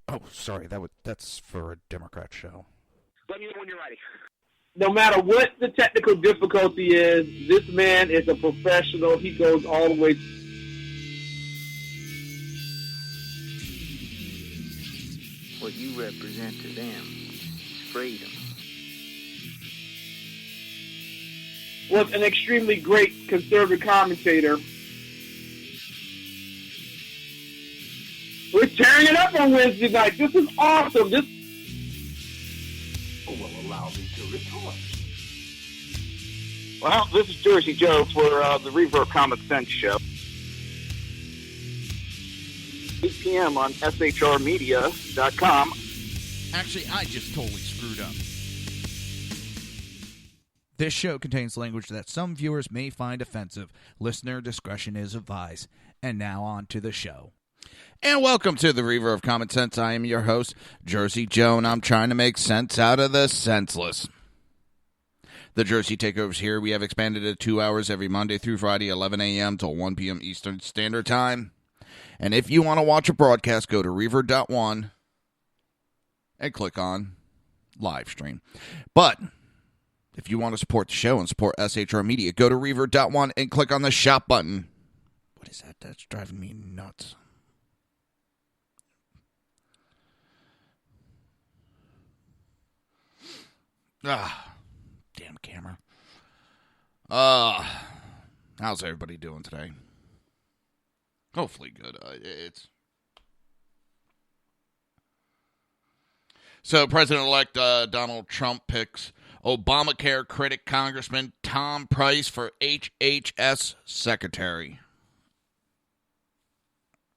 Oh, sorry, that's for a Democrat show. Let me know when you're ready. No matter what the technical difficulty is, this man is a professional. He goes all the way. What you represent to them is freedom. Was an extremely great conservative commentator. We're tearing it up on Wednesday night. This is awesome. This will allow me to retort. Well, this is Jersey Joe for the Reaver of Common Sense show. 8 p.m. on shrmedia.com. Actually, I just totally screwed up. This show contains language that some viewers may find offensive. Listener discretion is advised. And now on to the show. And welcome to the Reaver of Common Sense. I am your host, Jersey Joe, and I'm trying to make sense out of the senseless. The Jersey Takeovers here. We have expanded to 2 hours every Monday through Friday, 11 a.m. till 1 p.m. Eastern Standard Time. And if you want to watch a broadcast, go to Reaver.one and click on live stream. But if you want to support the show and support SHR Media, go to Reaver.one and click on the shop button. What is that? That's driving me nuts. Damn camera. How's everybody doing today? Hopefully good. So President-elect Donald Trump picks Obamacare critic Congressman Tom Price for HHS Secretary.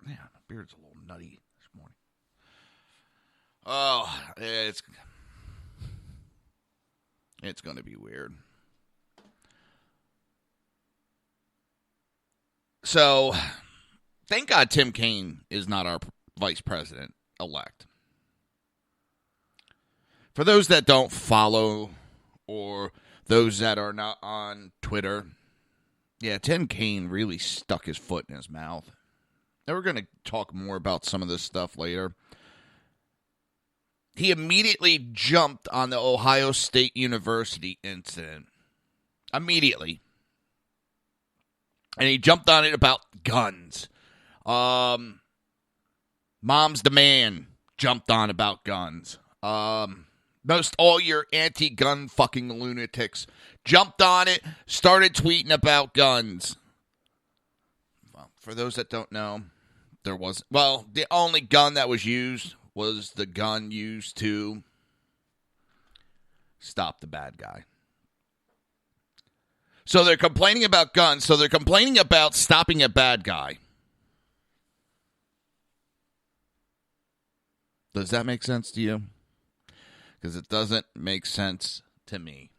Man, my beard's a little nutty this morning. Oh, it's going to be weird. So, thank God Tim Kaine is not our vice president-elect. For those that don't follow or those that are not on Twitter, yeah, Tim Kaine really stuck his foot in his mouth. And we're going to talk more about some of this stuff later. He immediately jumped on the Ohio State University incident. Immediately. And he jumped on it about guns. Mom's the man jumped on about guns. Most all your anti-gun fucking lunatics jumped on it, started tweeting about guns. Well, for those that don't know, the only gun that was used was the gun used to stop the bad guy. So they're complaining about guns, so they're complaining about stopping a bad guy. Does that make sense to you? Because it doesn't make sense to me.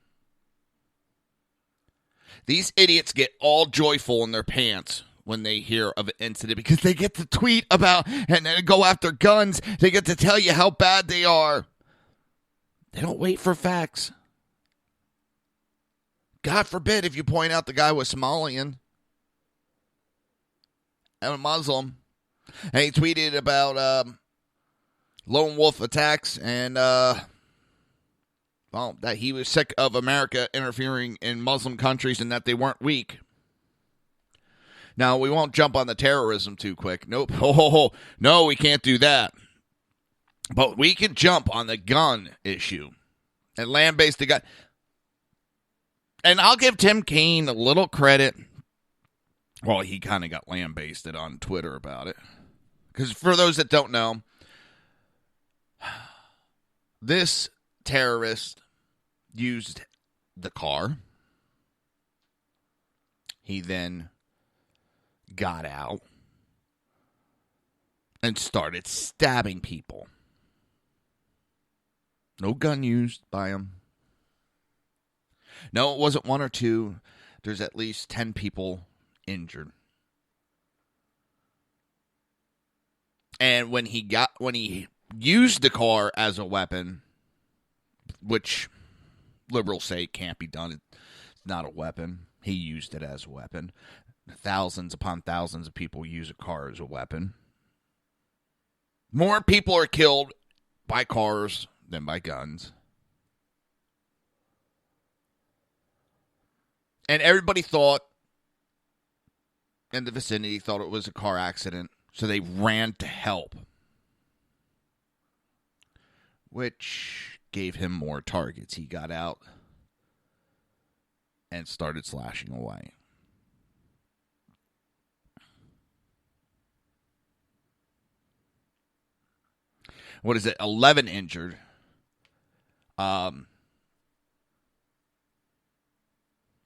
These idiots get all joyful in their pants when they hear of an incident because they get to tweet about and then go after guns. They get to tell you how bad they are. They don't wait for facts. God forbid if you point out the guy was Somalian and a Muslim. And he tweeted about lone wolf attacks and that he was sick of America interfering in Muslim countries and that they weren't weak. Now, we won't jump on the terrorism too quick. Nope. No, we can't do that. But we can jump on the gun issue and land-based the gun. And I'll give Tim Kaine a little credit. Well, he kind of got land-basted on Twitter about it. Because for those that don't know, this terrorist used the car. He then got out and started stabbing people. No gun used by him. No, it wasn't one or two. There's at least 10 people injured. And when he used the car as a weapon, which liberals say can't be done, it's not a weapon. He used it as a weapon. Thousands upon thousands of people use a car as a weapon. More people are killed by cars than by guns. And everybody thought in the vicinity thought it was a car accident, so they ran to help, which gave him more targets. He got out and started slashing away. What is it? 11 injured. And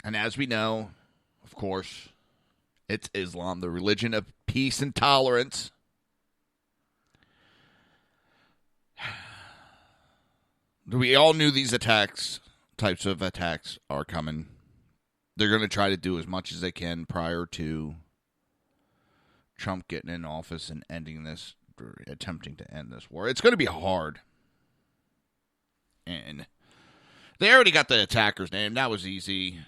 as we know, of course, it's Islam, the religion of peace and tolerance. We all knew these types of attacks are coming. They're going to try to do as much as they can prior to Trump getting in office and ending this, or attempting to end this war. It's going to be hard. And they already got the attacker's name. That was easy.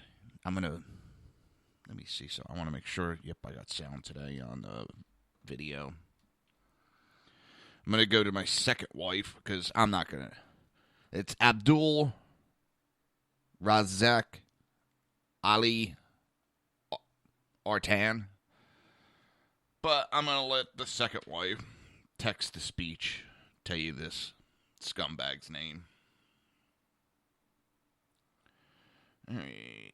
Let me see. So I want to make sure. Yep, I got sound today on the video. I'm going to go to my second wife because I'm not going to. It's Abdul Razak Ali Artan. But I'm going to let the second wife text to speech tell you this scumbag's name. Hey,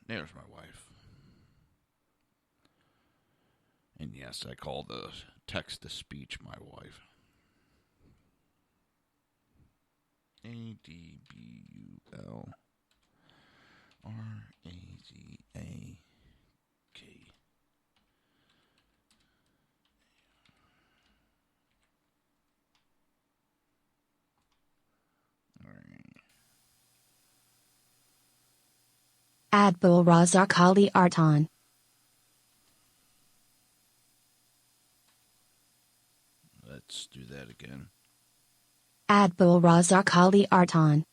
there's my wife. And yes, I call the text to speech my wife. ADBULRAZAK. Abdul Razak Ali Artan. Let's do that again. Abdul Razak Ali Artan.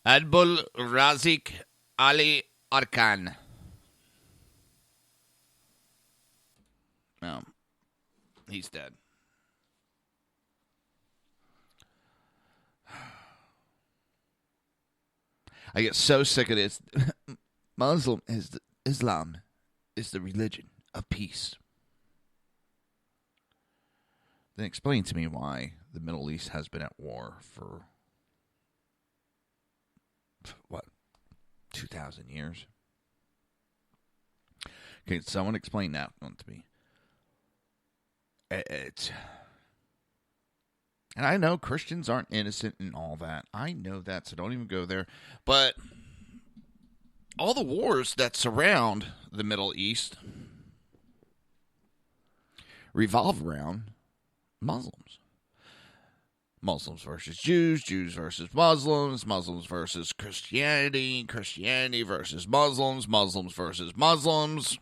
Abdul Razak Ali Arkan. No, he's dead. I get so sick of this. Islam is the religion of peace. Then explain to me why the Middle East has been at war for, 2,000 years? Can someone explain that one to me? And I know Christians aren't innocent and all that. I know that, so don't even go there. But all the wars that surround the Middle East revolve around Muslims. Muslims versus Jews, Jews versus Muslims, Muslims versus Christianity, Christianity versus Muslims, Muslims versus Muslims.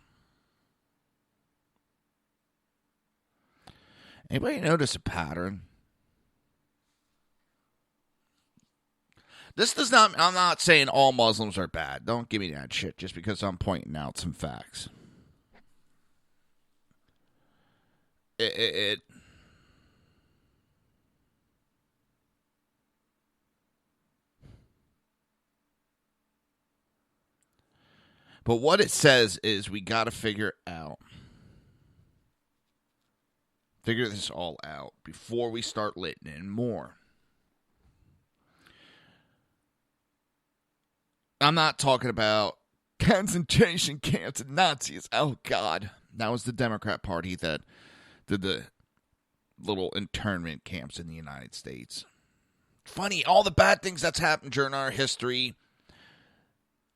Anybody notice a pattern? This does not, I'm not saying all Muslims are bad. Don't give me that shit just because I'm pointing out some facts. But what it says is we got to figure this all out before we start letting in more. I'm not talking about concentration camps and Nazis. Oh, God. That was the Democrat Party that did the little internment camps in the United States. Funny, all the bad things that's happened during our history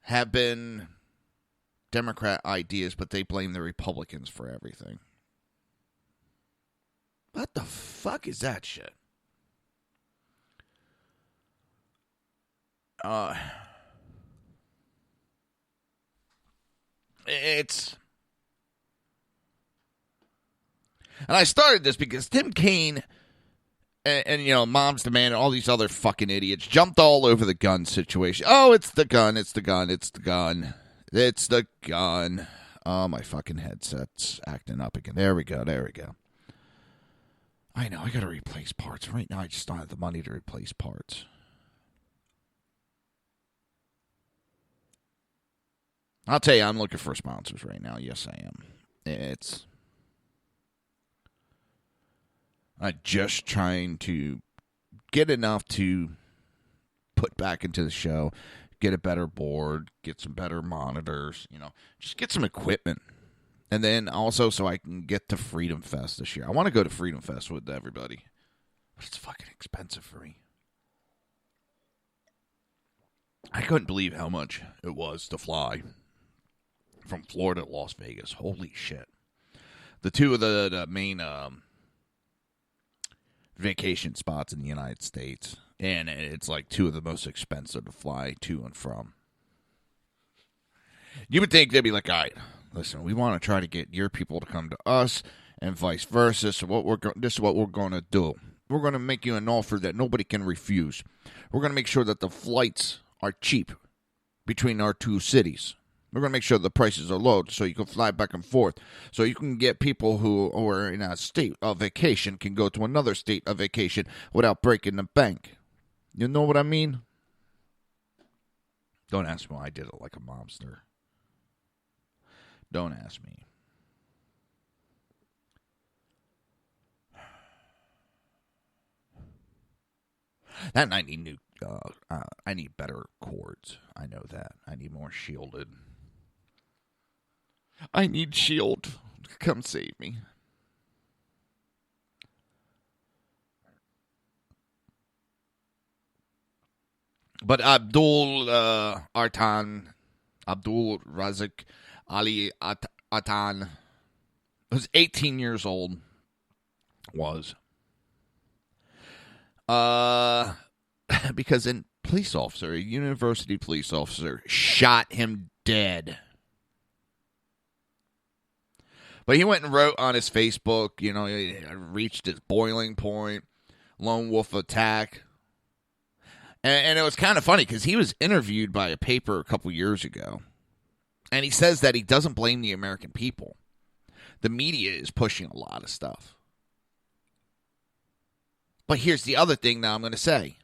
have been Democrat ideas, but they blame the Republicans for everything. What the fuck is that shit? It's... And I started this because Tim Kaine and Mom's Demand and all these other fucking idiots jumped all over the gun situation. Oh, it's the gun, it's the gun, it's the gun. It's the gun. Oh, my fucking headset's acting up again. There we go. I know, I gotta replace parts. Right now, I just don't have the money to replace parts. I'll tell you, I'm looking for sponsors right now. Yes, I am. I'm just trying to get enough to put back into the show, get a better board, get some better monitors, just get some equipment. And then also so I can get to Freedom Fest this year. I want to go to Freedom Fest with everybody. But it's fucking expensive for me. I couldn't believe how much it was to fly from Florida to Las Vegas. Holy shit. The two of the main vacation spots in the United States. And it's like two of the most expensive to fly to and from. You would think they'd be like, all right, listen, we want to try to get your people to come to us and vice versa. So this is what we're going to do. We're going to make you an offer that nobody can refuse. We're going to make sure that the flights are cheap between our two cities. We're going to make sure the prices are low so you can fly back and forth. So you can get people who are in a state of vacation can go to another state of vacation without breaking the bank. You know what I mean? Don't ask me why I did it like a mobster. Don't ask me. That I need new. I need better cords. I know that. I need more shielded. I need shield. Come save me. But Abdul Razak Ali Atan was 18 years old. Because a police officer, a university police officer, shot him dead. But he went and wrote on his Facebook, he reached its boiling point, lone wolf attack. And it was kind of funny because he was interviewed by a paper a couple years ago. And he says that he doesn't blame the American people. The media is pushing a lot of stuff. But here's the other thing now I'm going to say.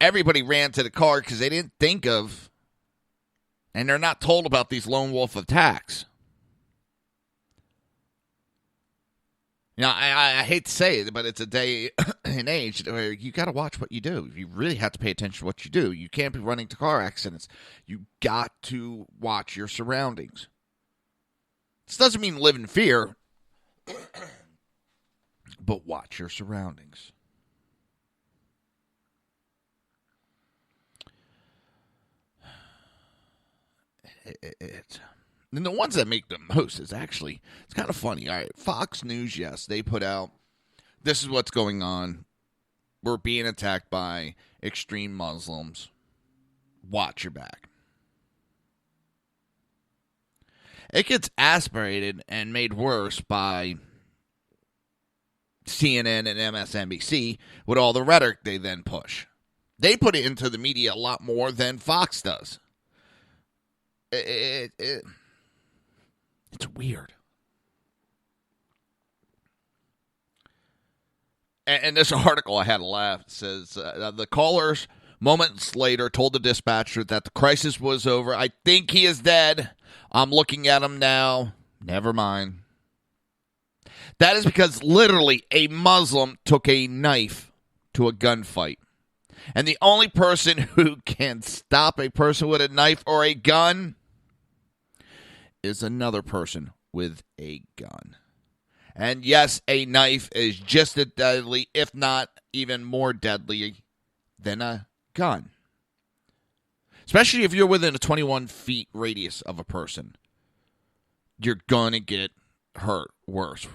Everybody ran to the car because they didn't think of, and they're not told about these lone wolf attacks. I hate to say it, but it's a day and age where you got to watch what you do. You really have to pay attention to what you do. You can't be running to car accidents. You got to watch your surroundings. This doesn't mean live in fear, but watch your surroundings. And the ones that make the most is actually, it's kind of funny. All right, Fox News, yes, they put out, this is what's going on. We're being attacked by extreme Muslims. Watch your back. It gets aspirated and made worse by CNN and MSNBC with all the rhetoric they then push. They put it into the media a lot more than Fox does. It's weird. And this article, I had a laugh, says, the callers moments later told the dispatcher that the crisis was over. I think he is dead. I'm looking at him now. Never mind. That is because literally a Muslim took a knife to a gunfight. And the only person who can stop a person with a knife or a gun is another person with a gun. And yes, a knife is just as deadly, if not even more deadly, than a gun. Especially if you're within a 21 feet radius of a person. You're going to get hurt worse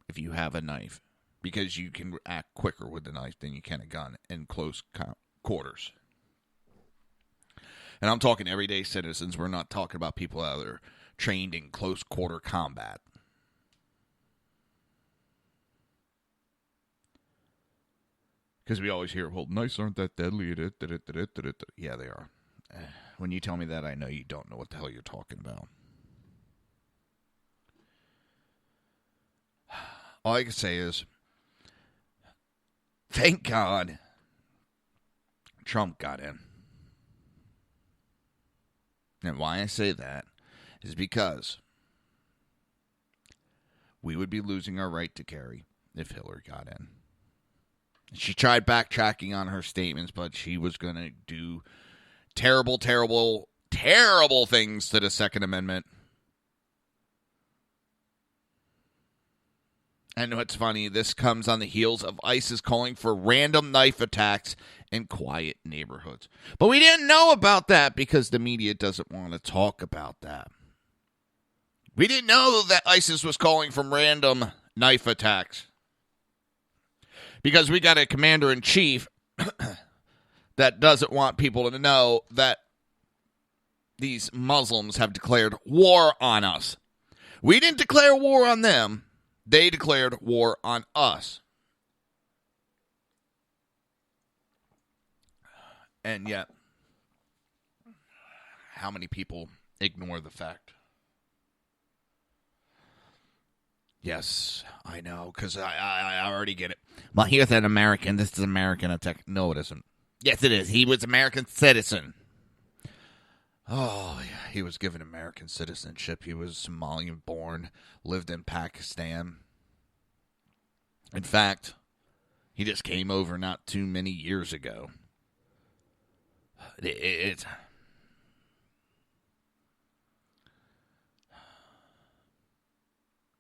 if you have a knife. Because you can act quicker with the knife than you can a gun in close quarters. And I'm talking everyday citizens. We're not talking about people that are trained in close quarter combat. Because we always hear, well, knives aren't that deadly. Yeah, they are. When you tell me that, I know you don't know what the hell you're talking about. All I can say is, thank God Trump got in. And why I say that is because we would be losing our right to carry if Hillary got in. She tried backtracking on her statements, but she was going to do terrible, terrible, terrible things to the Second Amendment. And what's funny, this comes on the heels of ISIS calling for random knife attacks in quiet neighborhoods. But we didn't know about that because the media doesn't want to talk about that. We didn't know that ISIS was calling for random knife attacks. Because we got a commander-in-chief that doesn't want people to know that these Muslims have declared war on us. We didn't declare war on them. They declared war on us. And yet, how many people ignore the fact? Yes, I know, because I already get it. Well, here's an American. This is American attack. No, it isn't. Yes, it is. He was American citizen. Oh, yeah. He was given American citizenship. He was Somalian born, lived in Pakistan. In fact, he just came over not too many years ago. It's...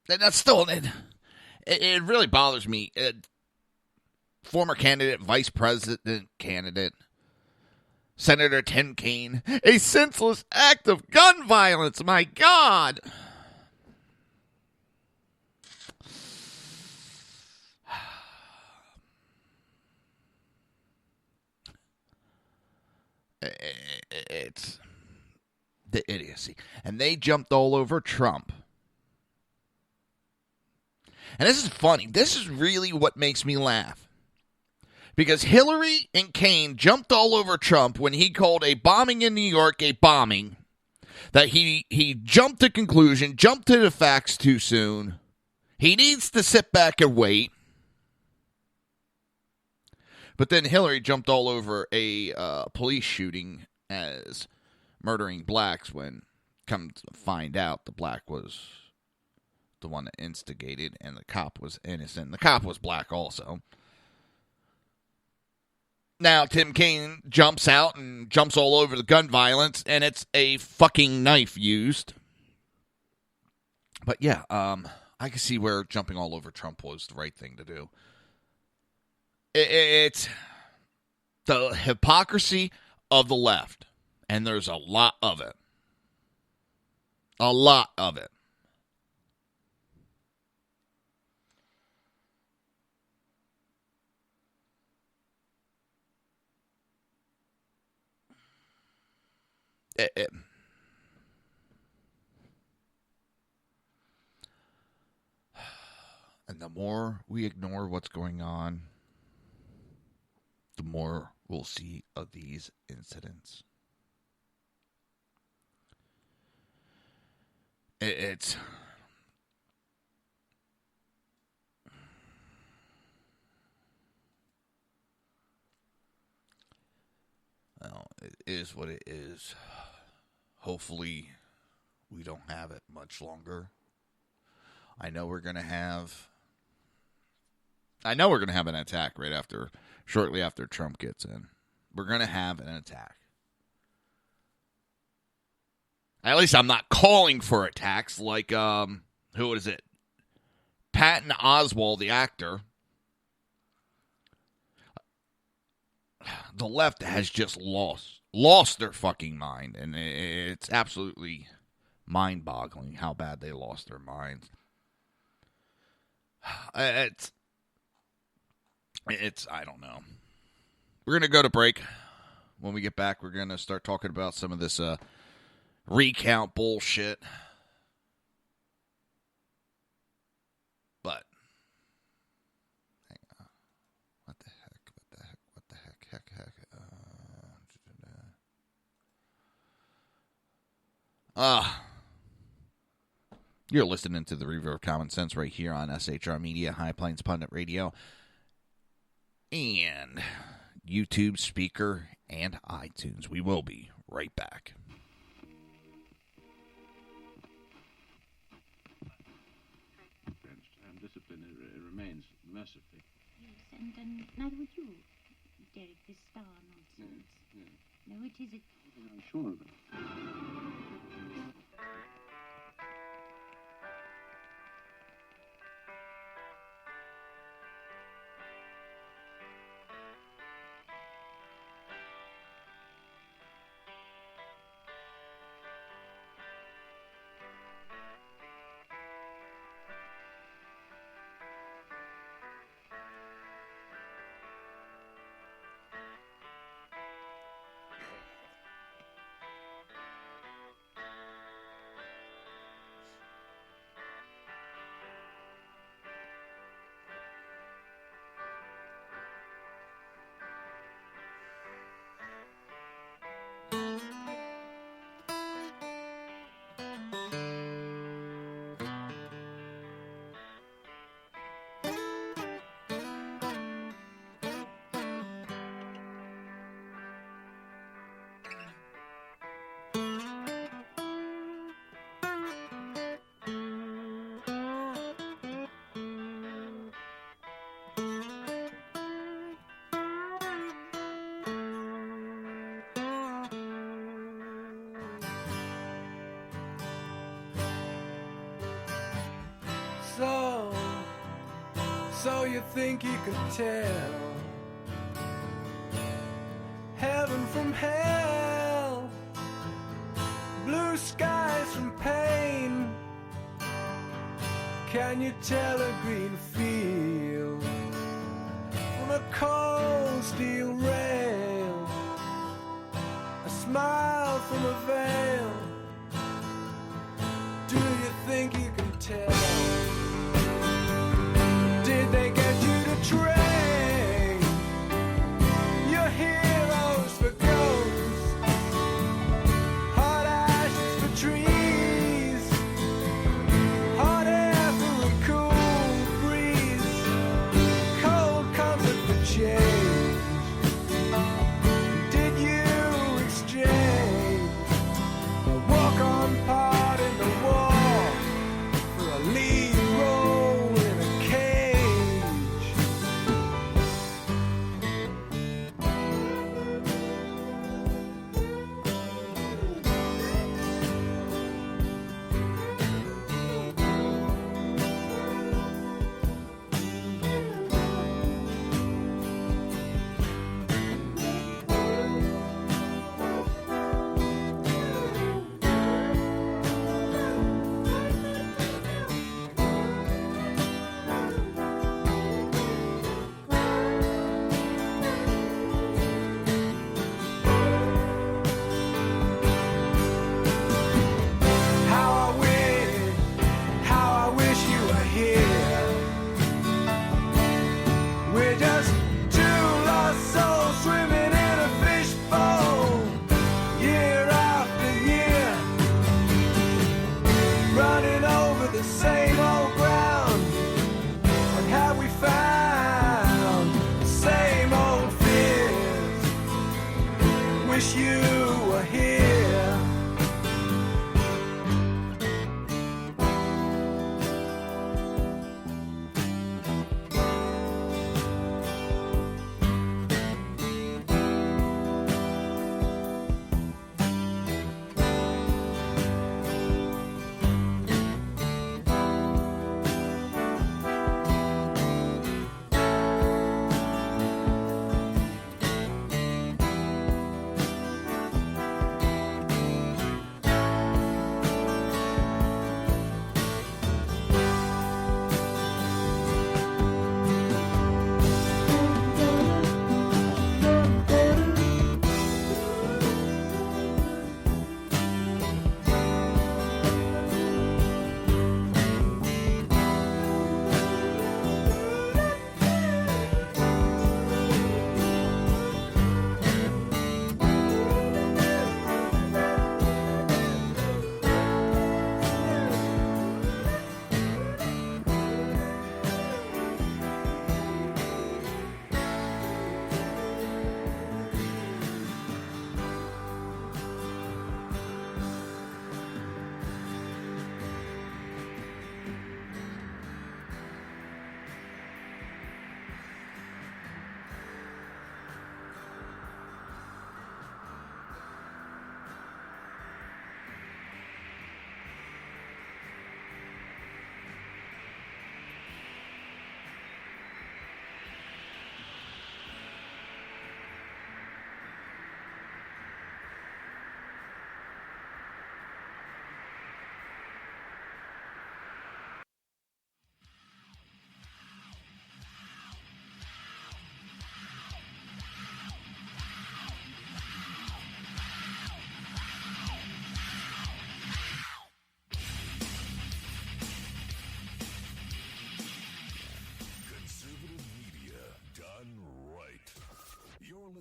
That's still... It really bothers me. Former candidate, vice president candidate, Senator Tim Kaine. A senseless act of gun violence. My God. It's the idiocy. And they jumped all over Trump. And this is funny. This is really what makes me laugh. Because Hillary and Kaine jumped all over Trump when he called a bombing in New York a bombing. That he jumped to conclusion, jumped to the facts too soon. He needs to sit back and wait. But then Hillary jumped all over a police shooting as murdering blacks when, come to find out, the black was the one that instigated and the cop was innocent. The cop was black also. Now, Tim Kaine jumps out and jumps all over the gun violence, and it's a fucking knife used. But yeah, I can see where jumping all over Trump was the right thing to do. It's the hypocrisy of the left, and there's a lot of it. A lot of it. And the more we ignore what's going on, the more we'll see of these incidents. It's... Well, it is what it is. Hopefully, we don't have it much longer. I know we're going to have an attack shortly after Trump gets in. We're going to have an attack. At least I'm not calling for attacks like, who is it? Patton Oswalt, the actor. The left has just lost their fucking mind, and it's absolutely mind-boggling how bad they lost their minds. It's I don't know. We're going to go to break. when we get back, we're going to start talking about some of this recount bullshit. But, hang on. What the heck? You're listening to the Reaver of Common Sense right here on SHR Media, High Plains Pundit Radio, and YouTube speaker and iTunes. We will be right back. Discipline remains mercifully. Yes, and neither would you, Derek, this star nonsense. Yes. No, it isn't. I'm sure of it. So you think you could tell heaven from hell, blue skies from pain? Can you tell a green field from a cold steel rail, a smile from a veil? Do you think you can tell? Did they get you to trade your heroes for ghosts, hot ashes for trees, hot air for a cool breeze, cold comfort for change? Did you exchange a walk-on part in the war for a lead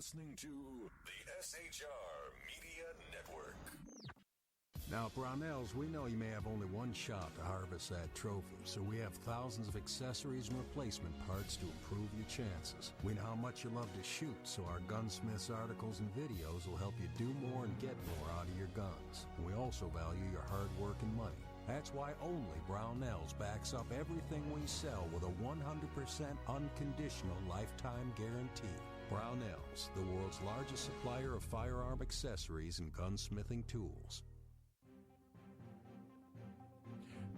listening to the SHR Media Network. Now, at Brownells, we know you may have only one shot to harvest that trophy, so we have thousands of accessories and replacement parts to improve your chances. We know how much you love to shoot, so our Gunsmiths articles and videos will help you do more and get more out of your guns. We also value your hard work and money. That's why only Brownells backs up everything we sell with a 100% unconditional lifetime guarantee. Brownells, the world's largest supplier of firearm accessories and gunsmithing tools.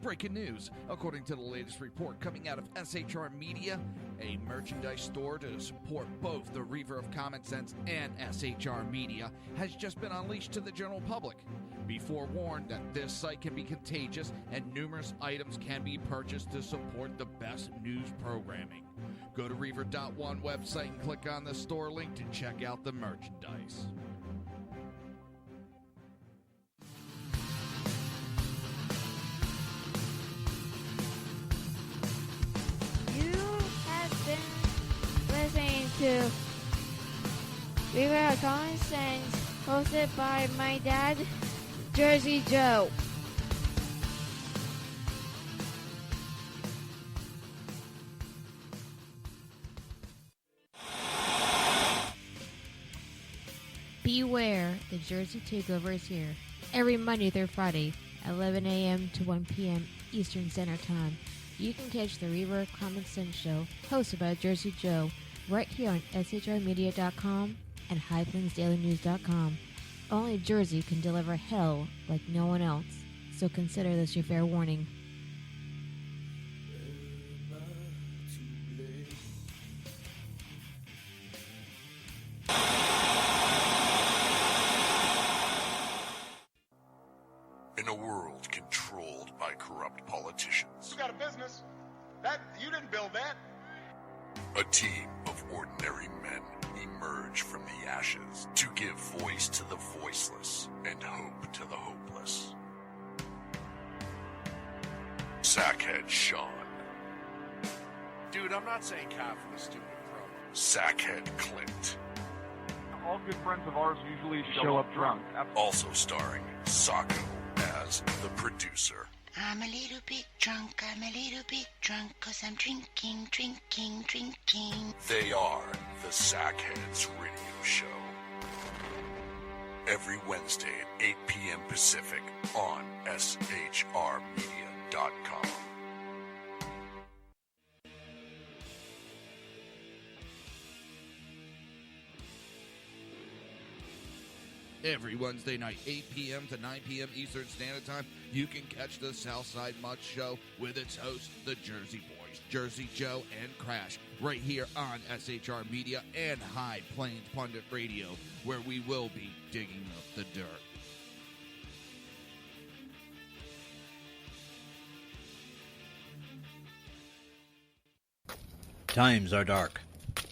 Breaking news. According to the latest report coming out of SHR Media, a merchandise store to support both the Reaver of Common Sense and SHR Media has just been unleashed to the general public. Be forewarned that this site can be contagious and numerous items can be purchased to support the best news programming. Go to Reaver.one website and click on the store link to check out the merchandise. Listening to Reaver of Common Sense, hosted by my dad, Jersey Joe. Beware, the Jersey Takeover is here. Every Monday through Friday, 11 a.m. to 1 p.m. Eastern Standard Time. You can catch the Reaver of Common Sense show, hosted by Jersey Joe, right here on shrmedia.com and highplainsdailynews.com. Only Jersey can deliver hell like no one else, so consider this your fair warning. In a world controlled by corrupt politicians, You got a business. You didn't build that. a team of ordinary men emerge from the ashes to give voice to the voiceless and hope to the hopeless. Sackhead Sean. Dude, I'm not saying cow for the stupid pro. Sackhead Clint. All good friends of ours usually show up drunk. Also starring Sacco as the producer. I'm a little bit drunk, 'cause I'm drinking. They are the Sackheads Radio Show. Every Wednesday at 8 p.m. Pacific on shrmedia.com. Every Wednesday night, 8 p.m. to 9 p.m. Eastern Standard Time, you can catch the Southside Mutt Show with its hosts, the Jersey Boys, Jersey Joe and Crash, right here on SHR Media and High Plains Pundit Radio, where we will be digging up the dirt. Times are dark.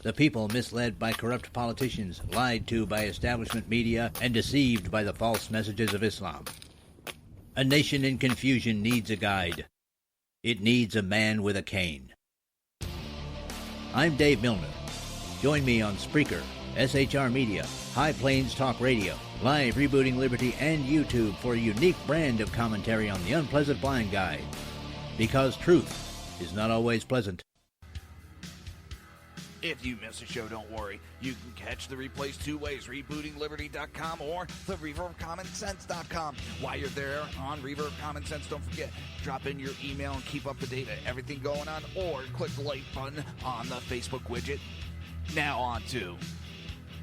The people misled by corrupt politicians, lied to by establishment media, and deceived by the false messages of Islam. A nation in confusion needs a guide. It needs a man with a cane. I'm Dave Milner. Join me on Spreaker, SHR Media, High Plains Talk Radio, Live Rebooting Liberty, and YouTube for a unique brand of commentary on the unpleasant blind guide. Because truth is not always pleasant. If you miss a show, don't worry. You can catch the replays two ways, rebootingliberty.com or the reaverofcommonsense.com. While you're there on Reaver of Common Sense, don't forget, drop in your email and keep up to date on everything going on, or click the like button on the Facebook widget. Now on to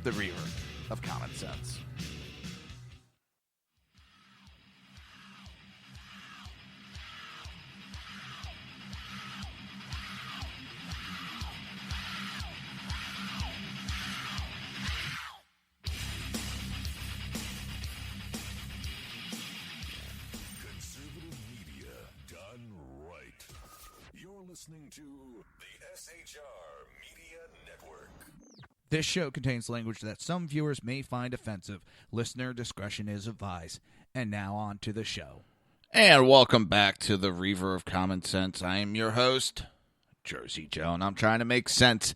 the Reaver of Common Sense. Listening to the SHR Media Network. This show contains language that some viewers may find offensive. Listener discretion is advised. And now on to the show. And welcome back to the Reaver of Common Sense. I am your host, Jersey Joe, and I'm trying to make sense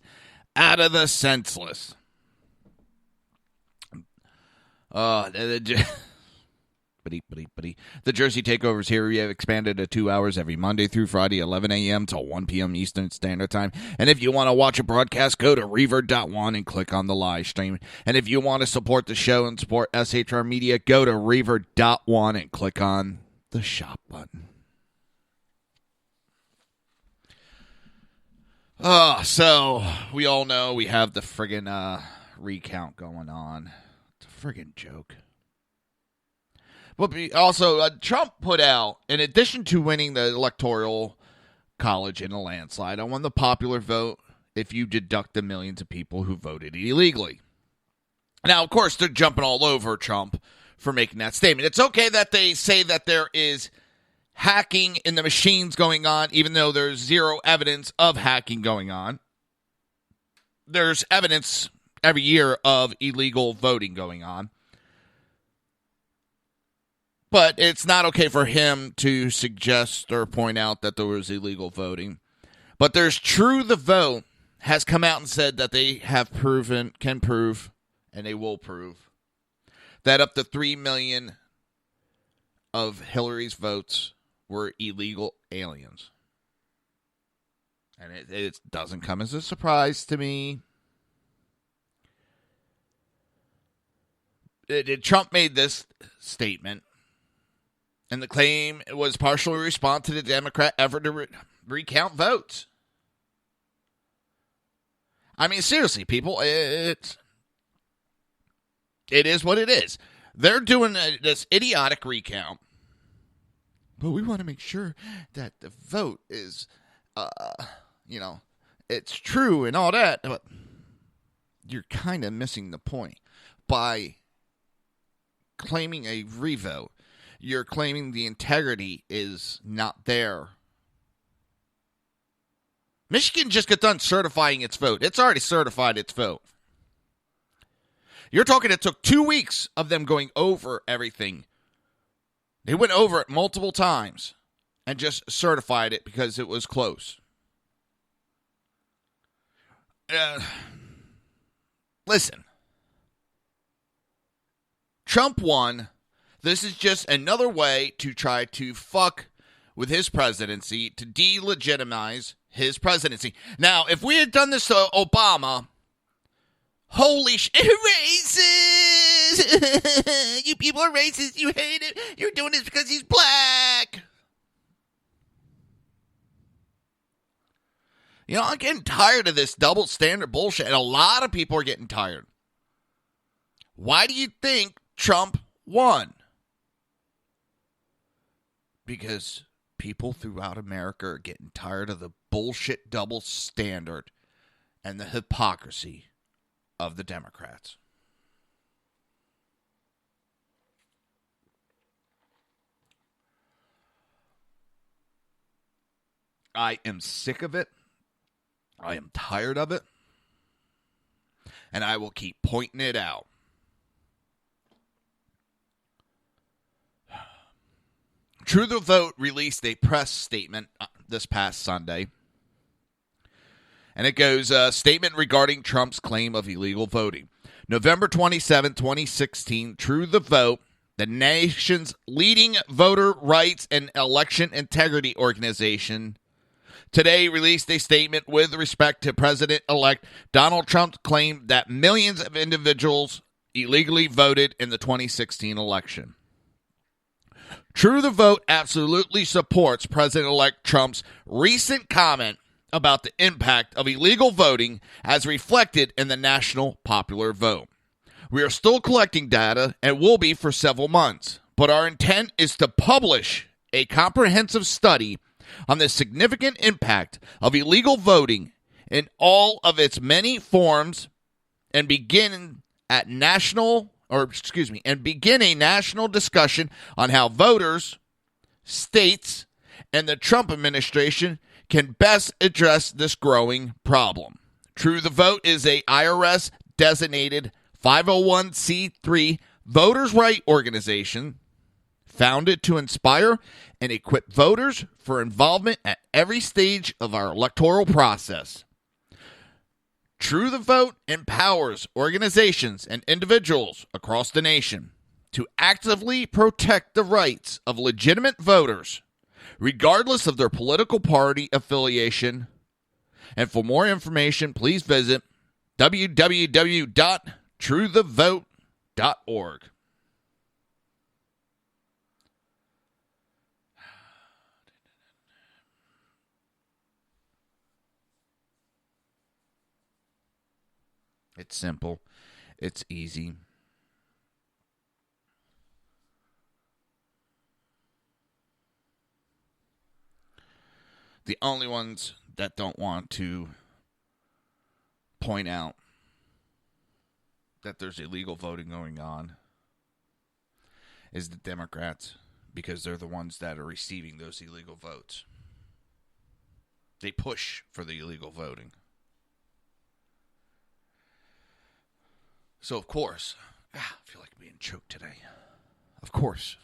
out of the senseless. The Jersey Takeover's here. We have expanded to 2 hours every Monday through Friday, 11 a.m. till 1 p.m. Eastern Standard Time. And if you want to watch a broadcast, go to Reaver.one and click on the live stream. And if you want to support the show and support SHR Media, go to Reaver.one and click on the shop button. So we all know we have the friggin' recount going on. It's a friggin' joke. But also, Trump put out, in addition to winning the Electoral College in a landslide, I won the popular vote if you deduct the millions of people who voted illegally. Now, of course, they're jumping all over Trump for making that statement. It's okay that they say that there is hacking in the machines going on, even though there's zero evidence of hacking going on. There's evidence every year of illegal voting going on. But it's not okay for him to suggest or point out that there was illegal voting. But there's True the Vote has come out and said that they have proven, can prove, and they will prove, that up to 3 million of Hillary's votes were illegal aliens. And it doesn't come as a surprise to me. Trump made this statement, and the claim was partially a response to the Democrat effort to recount votes. I mean, seriously, people, it is what it is. They're doing this idiotic recount. But we want to make sure that the vote is, it's true and all that. But you're kind of missing the point. By claiming a revote, you're claiming the integrity is not there. Michigan just got done certifying its vote. It's already certified its vote. You're talking it took 2 weeks of them going over everything. They went over it multiple times and just certified it because it was close. Listen. Trump won. This is just another way to try to fuck with his presidency, to delegitimize his presidency. Now, if we had done this to Obama, holy shit, racist! You people are racist. You hate it. You're doing this because he's black. You know, I'm getting tired of this double standard bullshit, and a lot of people are getting tired. Why do you think Trump won? Because people throughout America are getting tired of the bullshit double standard and the hypocrisy of the Democrats. I am sick of it. I am tired of it. And I will keep pointing it out. True the Vote released a press statement this past Sunday. And it goes, statement regarding Trump's claim of illegal voting. November 27, 2016, True the Vote, the nation's leading voter rights and election integrity organization, today released a statement with respect to President-elect Donald Trump's claim that millions of individuals illegally voted in the 2016 election. True the Vote absolutely supports President-elect Trump's recent comment about the impact of illegal voting as reflected in the national popular vote. We are still collecting data and will be for several months, but our intent is to publish a comprehensive study on the significant impact of illegal voting in all of its many forms and begin a national discussion on how voters, states, and the Trump administration can best address this growing problem. True the Vote is a IRS-designated 501c3 voters' right organization founded to inspire and equip voters for involvement at every stage of our electoral process. True the Vote empowers organizations and individuals across the nation to actively protect the rights of legitimate voters, regardless of their political party affiliation. And for more information, please visit www.truethevote.org. It's simple. It's easy. The only ones that don't want to point out that there's illegal voting going on is the Democrats, because they're the ones that are receiving those illegal votes. They push for the illegal voting. So, of course, I feel like being choked today. Of course,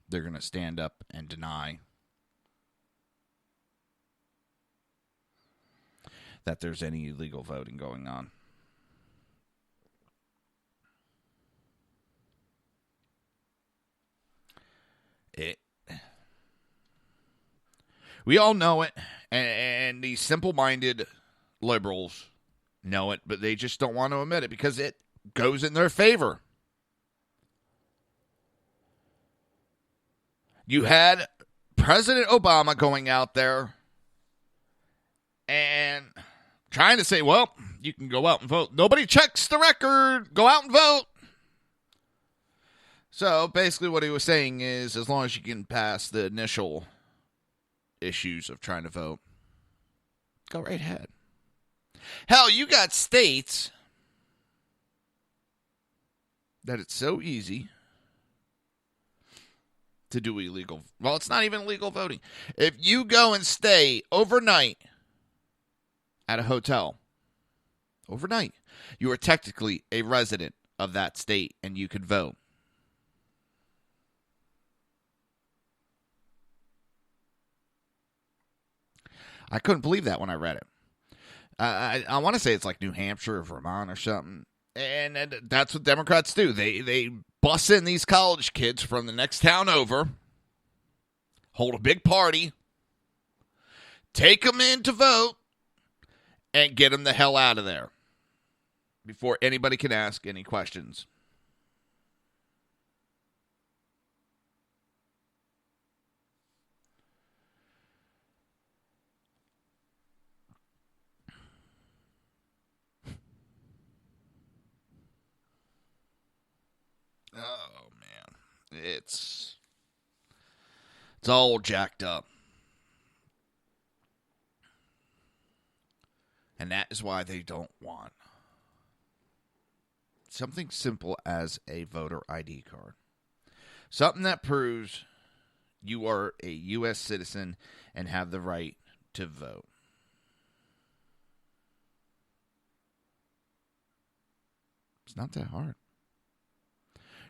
they're going to stand up and deny that there's any illegal voting going on. We all know it, and these simple-minded liberals know it, but they just don't want to admit it because it goes in their favor. You had President Obama going out there and trying to say, well, you can go out and vote. Nobody checks the record. Go out and vote. So basically what he was saying is, as long as you can pass the initial issues of trying to vote, go right ahead. Hell, you got states that it's so easy to do illegal. Well, it's not even illegal voting. If you go and stay overnight at a hotel, overnight, you are technically a resident of that state and you could vote. I couldn't believe that when I read it. I want to say it's like New Hampshire or Vermont or something. And that's what Democrats do. They bus in these college kids from the next town over, hold a big party, take them in to vote, and get them the hell out of there before anybody can ask any questions. Oh, man. It's all jacked up. And that is why they don't want something simple as a voter ID card. Something that proves you are a U.S. citizen and have the right to vote. It's not that hard.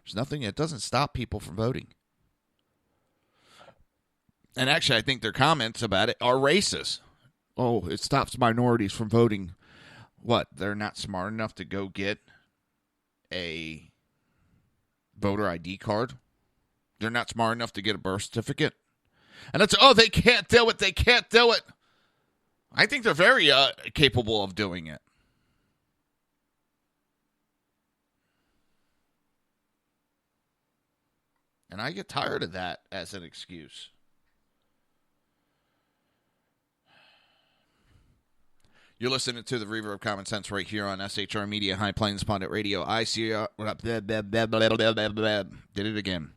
There's nothing that doesn't stop people from voting. And actually, I think their comments about it are racist. Oh, it stops minorities from voting. What? They're not smart enough to go get a voter ID card? They're not smart enough to get a birth certificate? And it's, oh, they can't do it. They can't do it. I think they're very capable of doing it. And I get tired of that as an excuse. You're listening to the Reaver of Common Sense right here on SHR Media, High Plains Pundit Radio, ICR. Did it again.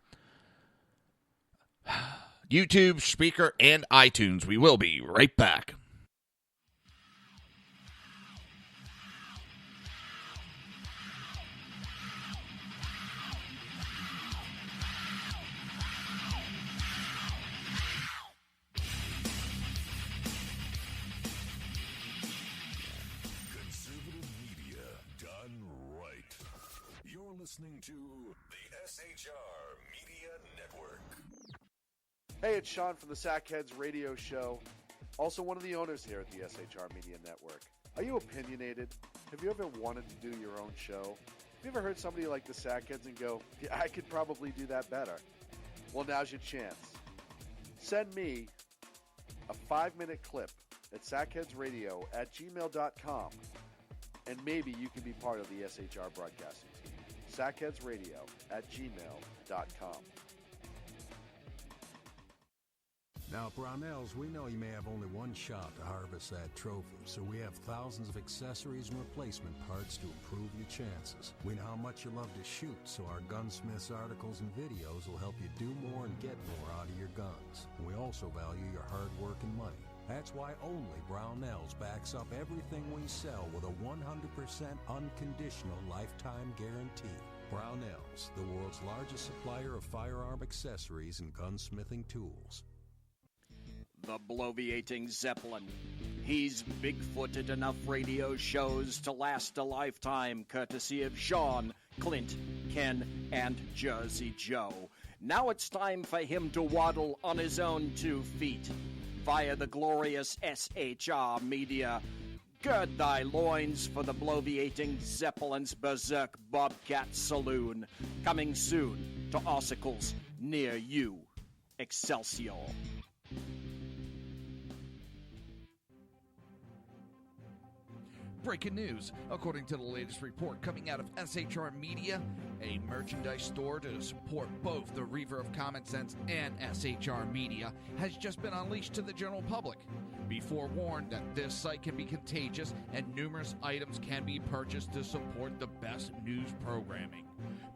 YouTube, Speaker, and iTunes. We will be right back. Listening to the SHR Media Network. Hey, it's Sean from the Sackheads Radio Show. Also one of the owners here at the SHR Media Network. Are you opinionated? Have you ever wanted to do your own show? Have you ever heard somebody like the Sackheads and go, yeah, I could probably do that better? Well, now's your chance. Send me a 5-minute clip at sackheadsradio@gmail.com, and maybe you can be part of the SHR broadcasting team. sackheadsradio@gmail.com. Now, Brownells, we know you may have only one shot to harvest that trophy, so we have thousands of accessories and replacement parts to improve your chances. We know how much you love to shoot, so our gunsmiths articles and videos will help you do more and get more out of your guns. And we also value your hard work and money. That's why only Brownells backs up everything we sell with a 100% unconditional lifetime guarantee. Brownells, the world's largest supplier of firearm accessories and gunsmithing tools. The bloviating Zeppelin. He's Bigfooted enough radio shows to last a lifetime, courtesy of Sean, Clint, Ken, and Jersey Joe. Now it's time for him to waddle on his own 2 feet via the glorious SHR Media. Gird thy loins for the bloviating Zeppelin's Berserk Bobcat Saloon. Coming soon to Ossicles near you. Excelsior. Breaking news. According to the latest report coming out of SHR Media, a merchandise store to support both the Reaver of Common Sense and SHR Media has just been unleashed to the general public. Be forewarned that this site can be contagious and numerous items can be purchased to support the best news programming.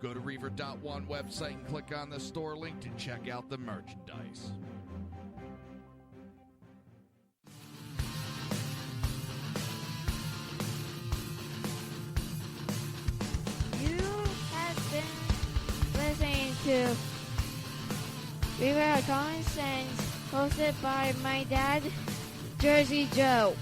Go to Reaver.one website and click on the store link to check out the merchandise. Listening to Reaver of Common Sense, hosted by my dad, Jersey Joe.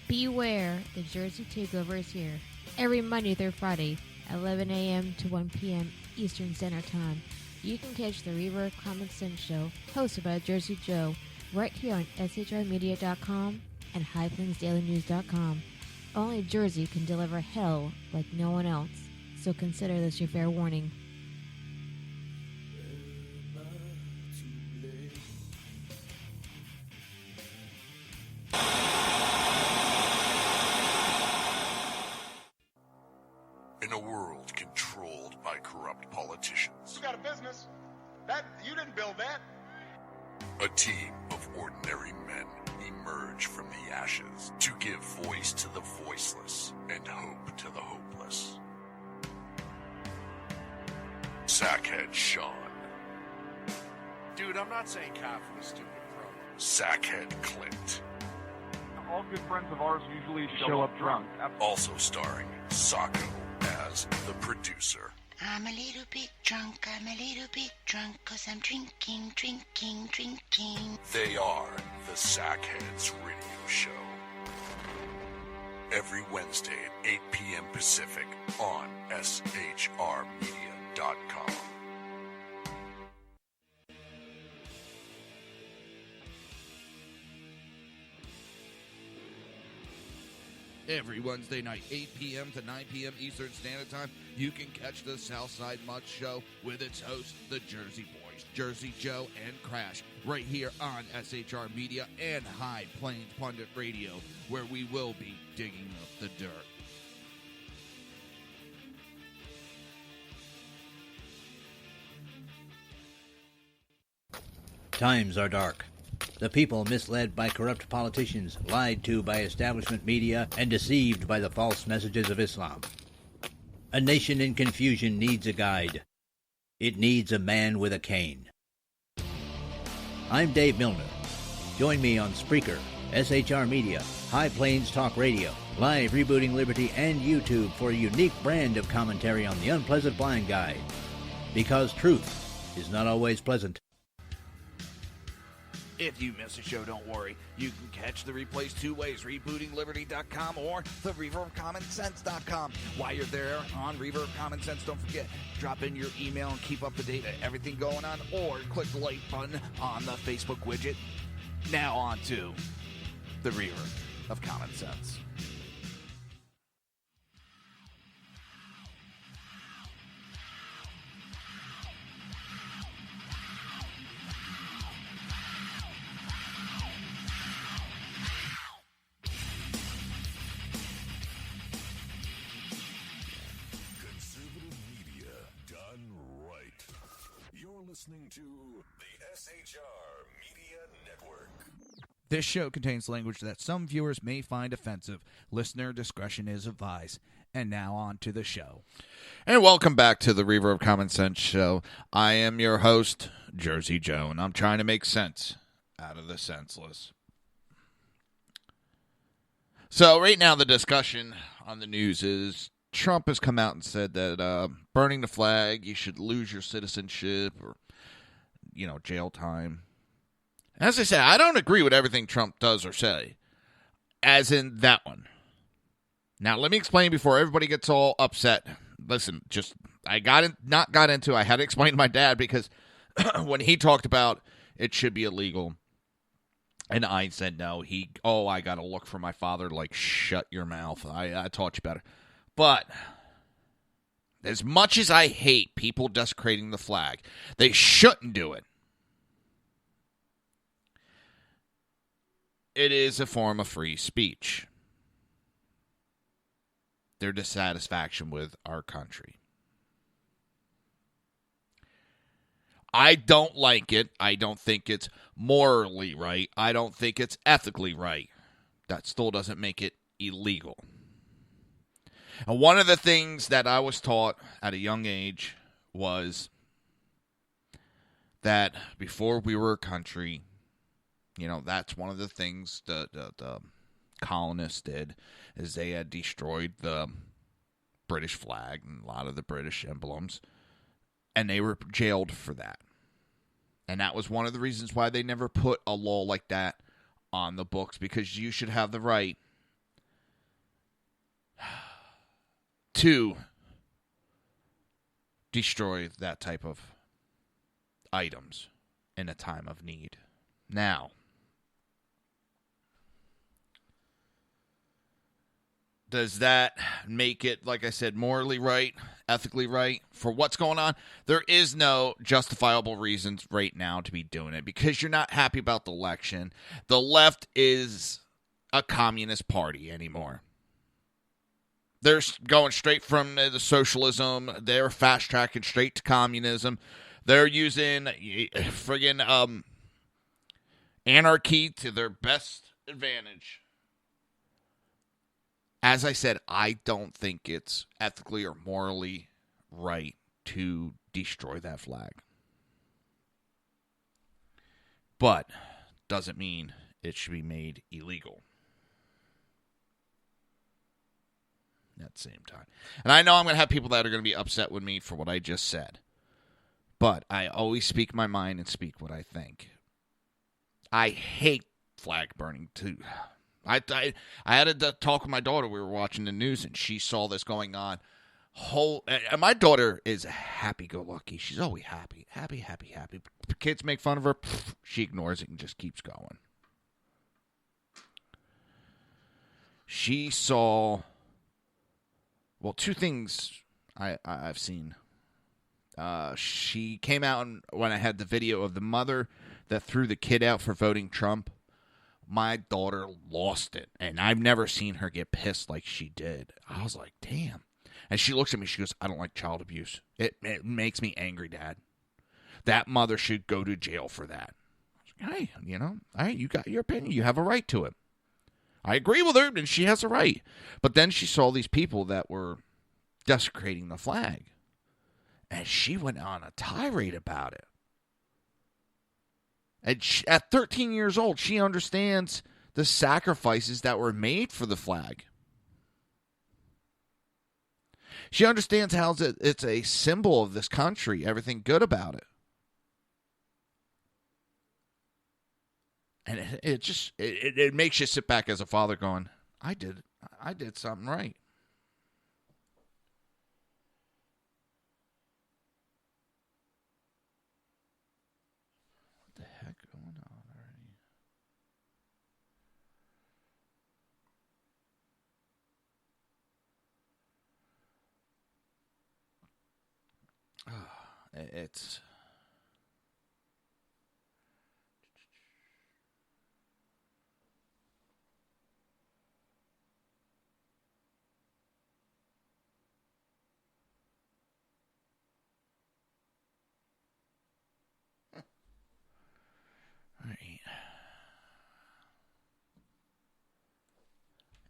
Beware, the Jersey Takeover is here. Every Monday through Friday, 11 a.m. to 1 p.m. Eastern Standard Time. You can catch the Reaver of Common Sense show, hosted by Jersey Joe, right here on shrmedia.com and highplainsdailynews.com. Only Jersey can deliver hell like no one else, so consider this your fair warning. In a world controlled by corrupt politicians, You got a business. You didn't build that. a team of ordinary men emerge from the ashes to give voice to the voiceless and hope to the hopeless. Sackhead Sean, Dude, I'm not saying coffee is stupid, bro. Sackhead Clint, All good friends of ours usually show up drunk. also starring Sacco as the producer. I'm a little bit drunk, I'm a little bit drunk, 'cause I'm drinking, drinking, drinking. They are the Sackheads Radio Show. Every Wednesday at 8 p.m. Pacific on shrmedia.com. Every Wednesday night, 8 p.m. to 9 p.m. Eastern Standard Time, you can catch the Southside Mutt Show with its hosts, the Jersey Boys, Jersey Joe and Crash, right here on SHR Media and High Plains Pundit Radio, where we will be digging up the dirt. Times are dark. The people misled by corrupt politicians, lied to by establishment media, and deceived by the false messages of Islam. A nation in confusion needs a guide. It needs a man with a cane. I'm Dave Milner. Join me on Spreaker, SHR Media, High Plains Talk Radio, Live Rebooting Liberty, and YouTube for a unique brand of commentary on the unpleasant blind guide. Because truth is not always pleasant. If you miss a show, don't worry. You can catch the replays two ways, rebootingliberty.com or the reaverofcommonsense.com. While you're there on Reaver of Common Sense, don't forget, drop in your email and keep up to date on everything going on, or click the like button on the Facebook widget. Now on to the Reaver of Common Sense. Listening to the SHR Media Network. This show contains language that some viewers may find offensive. Listener discretion is advised. And now on to the show. And welcome back to the Reaver of Common Sense show. I am your host, Jersey Joe, and I'm trying to make sense out of the senseless. So right now the discussion on the news is Trump has come out and said that burning the flag, you should lose your citizenship or, jail time. As I said, I don't agree with everything Trump does or say, as in that one. Now, let me explain before everybody gets all upset. Listen, I had to explain to my dad because when he talked about it should be illegal, and I said no, I got to look for my father, like, shut your mouth. I taught you better. But as much as I hate people desecrating the flag, they shouldn't do it. It is a form of free speech. Their dissatisfaction with our country. I don't like it. I don't think it's morally right. I don't think it's ethically right. That still doesn't make it illegal. And one of the things that I was taught at a young age was that before we were a country, that's one of the things the colonists did, is they had destroyed the British flag and a lot of the British emblems, and they were jailed for that. And that was one of the reasons why they never put a law like that on the books, because you should have the right to destroy that type of items in a time of need. Now, does that make it, like I said, morally right, ethically right for what's going on? There is no justifiable reasons right now to be doing it because you're not happy about the election. The left is a communist party anymore. They're going straight from the socialism. They're fast-tracking straight to communism. They're using friggin' anarchy to their best advantage. As I said, I don't think it's ethically or morally right to destroy that flag. But doesn't mean it should be made illegal. At the same time. And I know I'm going to have people that are going to be upset with me for what I just said. But I always speak my mind and speak what I think. I hate flag burning too. I had a talk with my daughter. We were watching the news and she saw this going on. And my daughter is happy-go-lucky. She's always happy. Happy. Kids make fun of her. She ignores it and just keeps going. She saw... Well, two things I've seen. She came out when I had the video of the mother that threw the kid out for voting Trump. My daughter lost it, and I've never seen her get pissed like she did. I was like, damn. And she looks at me, she goes, I don't like child abuse. It makes me angry, Dad. That mother should go to jail for that. I was like, hey, all right, you got your opinion. You have a right to it. I agree with her, and she has a right. But then she saw these people that were desecrating the flag. And she went on a tirade about it. And at 13 years old, she understands the sacrifices that were made for the flag. She understands how it's a symbol of this country, everything good about it. And it makes you sit back as a father going, I did something right. What the heck going on already? It's... Right.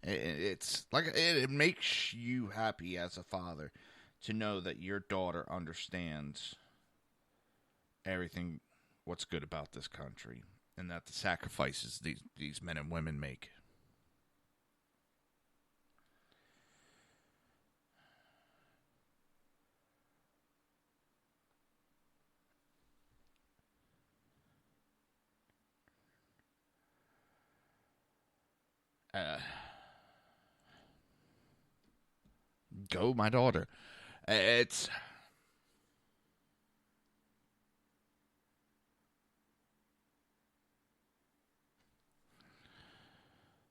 It's like it makes you happy as a father to know that your daughter understands everything what's good about this country and that the sacrifices these men and women make. Go, my daughter. It's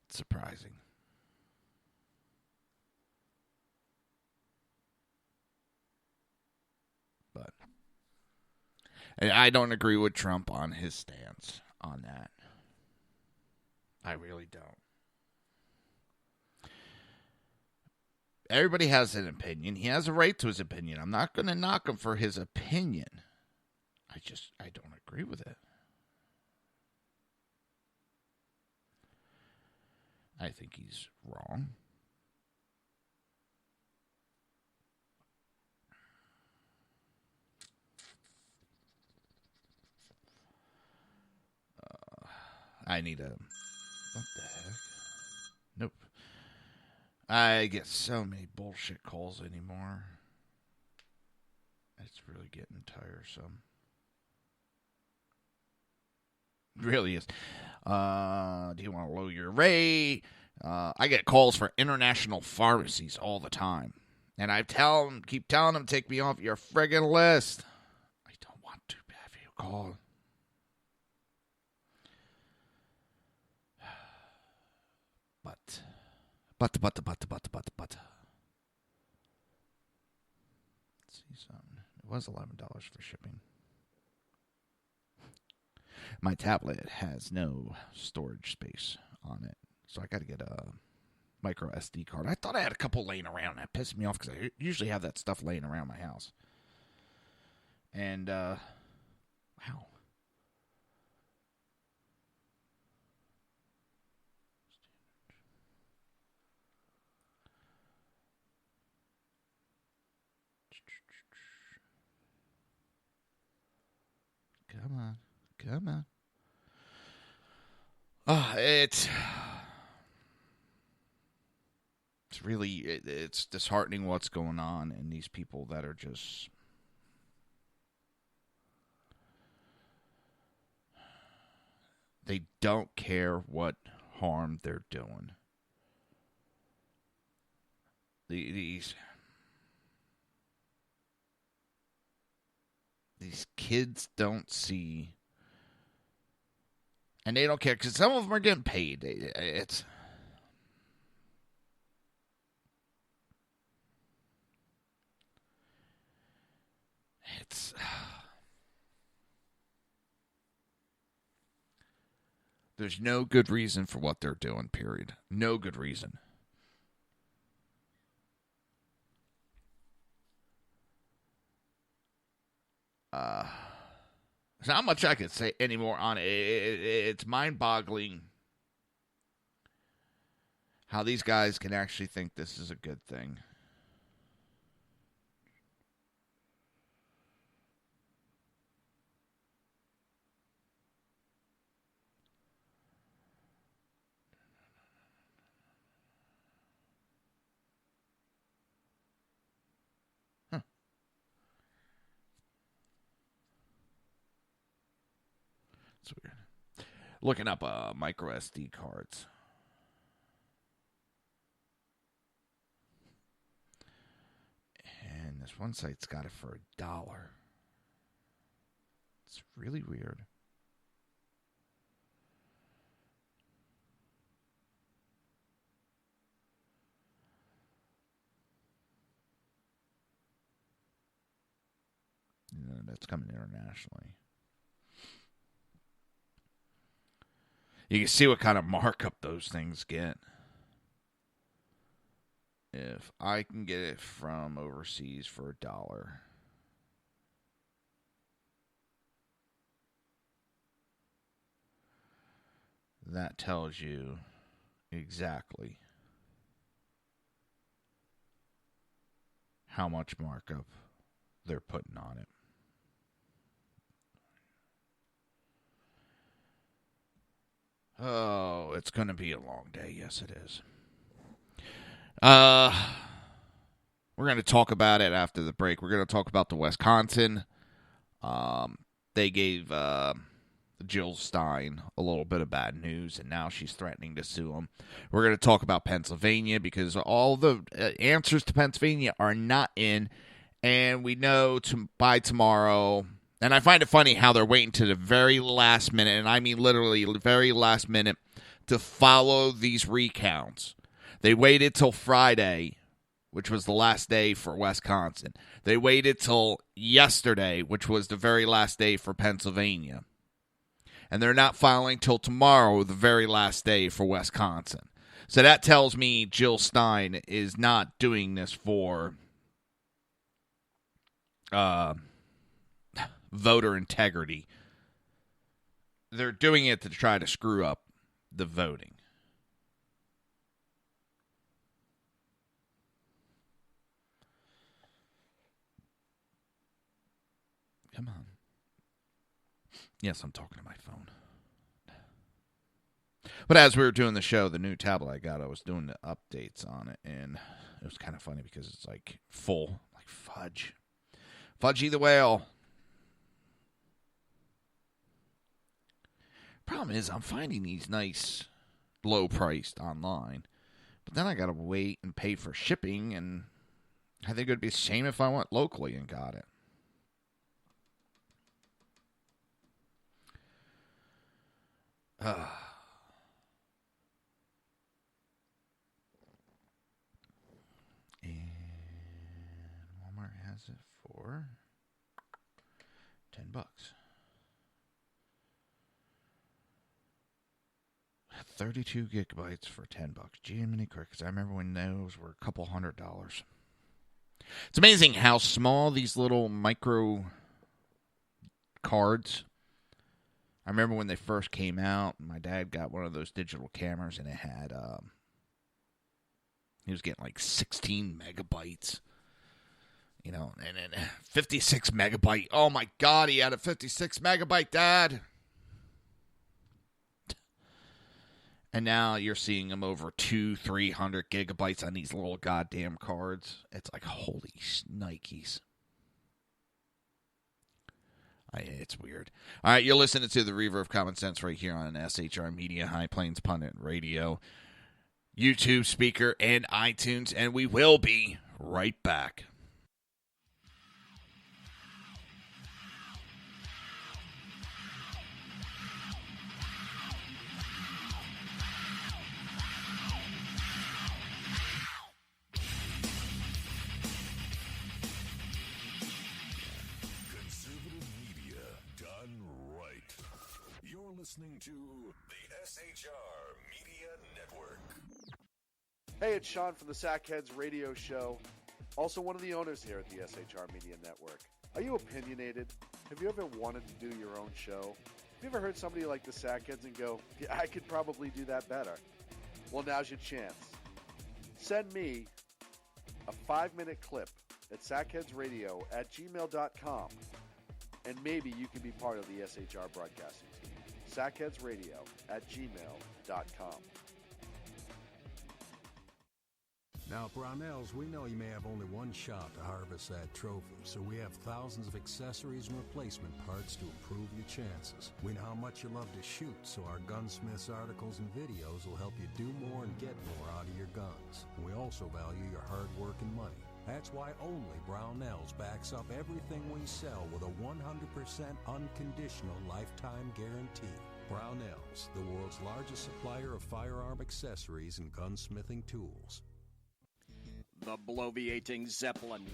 surprising. But I don't agree with Trump on his stance on that. I really don't. Everybody has an opinion. He has a right to his opinion. I'm not going to knock him for his opinion. I don't agree with it. I think he's wrong. I need a... What the heck? Nope. I get so many bullshit calls anymore. It's really getting tiresome. It really is. Do you want to lower your rate? I get calls for international pharmacies all the time. And keep telling them, take me off your friggin' list. I don't want to have you call. But. Let's see something. It was $11 for shipping. My tablet has no storage space on it, so I got to get a micro SD card. I thought I had a couple laying around. That pissed me off because I usually have that stuff laying around my house. And, wow. Come on. It's really, it's disheartening what's going on, and these people that are just... They don't care what harm they're doing. These kids don't see, and they don't care because some of them are getting paid. It's there's no good reason for what they're doing, period. No good reason. There's not much I can say anymore on it. It's mind-boggling how these guys can actually think this is a good thing. It's weird. looking up micro SD cards. And this one site's got it for $1. It's really weird. That's coming internationally. You can see what kind of markup those things get. If I can get it from overseas for $1, that tells you exactly how much markup they're putting on it. Oh, it's going to be a long day. Yes, it is. We're going to talk about it after the break. We're going to talk about the Wisconsin. They gave Jill Stein a little bit of bad news, and now she's threatening to sue him. We're going to talk about Pennsylvania because all the answers to Pennsylvania are not in, and we know by tomorrow. And I find it funny how they're waiting to the very last minute, and I mean literally the very last minute, to follow these recounts. They waited till Friday, which was the last day for Wisconsin. They waited till yesterday, which was the very last day for Pennsylvania. And they're not filing till tomorrow, the very last day for Wisconsin. So that tells me Jill Stein is not doing this for voter integrity. They're doing it to try to screw up the voting. Come on. Yes, I'm talking to my phone. But as we were doing the show, the new tablet I got, I was doing the updates on it, and it was kind of funny because it's like full, like fudge. Fudgy the Whale. Problem is, I'm finding these nice, low-priced online. But then I got to wait and pay for shipping, and I think it would be a shame if I went locally and got it. And Walmart has it for $10. 32 gigabytes for $10. Jiminy Crickets. I remember when those were a couple $100. It's amazing how small these little micro cards. I remember when they first came out, my dad got one of those digital cameras, and it had, he was getting like 16 megabytes, you know, and then 56 megabyte. Oh my God, he had a 56 megabyte, Dad. And now you're seeing them over 200-300 gigabytes on these little goddamn cards. It's like, holy Nikes. It's weird. All right, you're listening to the Reaver of Common Sense right here on SHR Media, High Plains Pundit Radio, YouTube speaker, and iTunes, and we will be right back. Listening to the SHR Media Network. Hey, it's Sean from the Sackheads Radio Show, also one of the owners here at the SHR Media Network. Are you opinionated? Have you ever wanted to do your own show? Have you ever heard somebody like the Sackheads and go, yeah, I could probably do that better? Well, now's your chance. Send me a 5-minute clip at sackheadsradio@gmail.com, and maybe you can be part of the SHR broadcasting team. sackheadsradio@gmail.com. Now, Brownells, we know you may have only one shot to harvest that trophy, so we have thousands of accessories and replacement parts to improve your chances. We know how much you love to shoot, so our gunsmiths articles and videos will help you do more and get more out of your guns. We also value your hard work and money. That's why only Brownells backs up everything we sell with a 100% unconditional lifetime guarantee. Brownells, the world's largest supplier of firearm accessories and gunsmithing tools. The bloviating Zeppelin.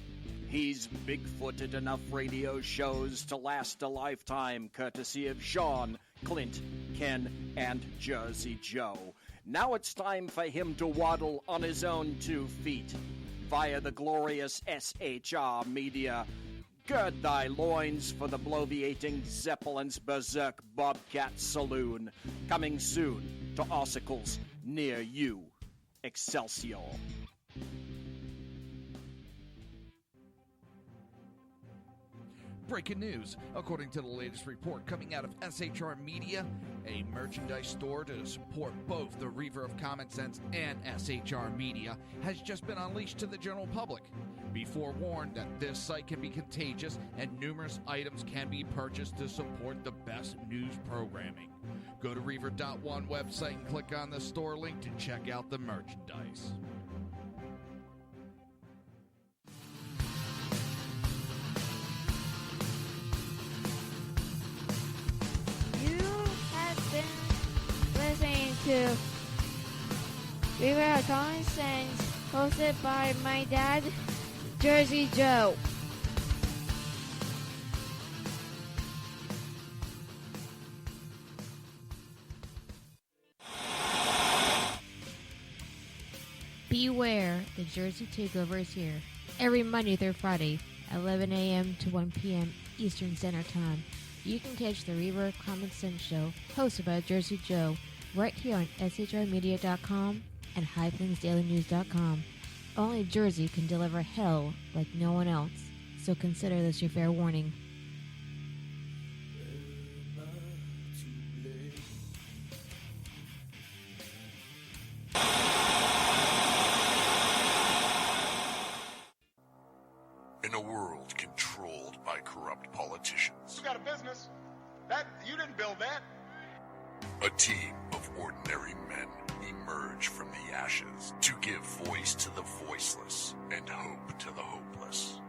He's big-footed enough radio shows to last a lifetime, courtesy of Sean, Clint, Ken, and Jersey Joe. Now it's time for him to waddle on his own 2 feet. Via the glorious SHR Media. Gird thy loins for the bloviating Zeppelin's Berserk Bobcat Saloon. Coming soon to Ossicles near you. Excelsior. Breaking news. According to the latest report coming out of SHR Media, a merchandise store to support both the Reaver of Common Sense and SHR Media has just been unleashed to the general public. Be forewarned that this site can be contagious and numerous items can be purchased to support the best news programming. Go to Reaver.one website and click on the store link to check out the merchandise. Listening to Reaver of Common Sense, hosted by my dad, Jersey Joe. Beware, the Jersey Takeover is here. Every Monday through Friday, 11 a.m. to 1 p.m. Eastern Standard Time. You can catch the Reaver of Common Sense show, hosted by Jersey Joe, right here on shrmedia.com and highplainsdailynews.com. Only Jersey can deliver hell like no one else, so consider this your fair warning. In a world controlled by corrupt politicians, You got a business. That you didn't build that. a team of ordinary men emerge from the ashes to give voice to the voiceless and hope to the hopeless.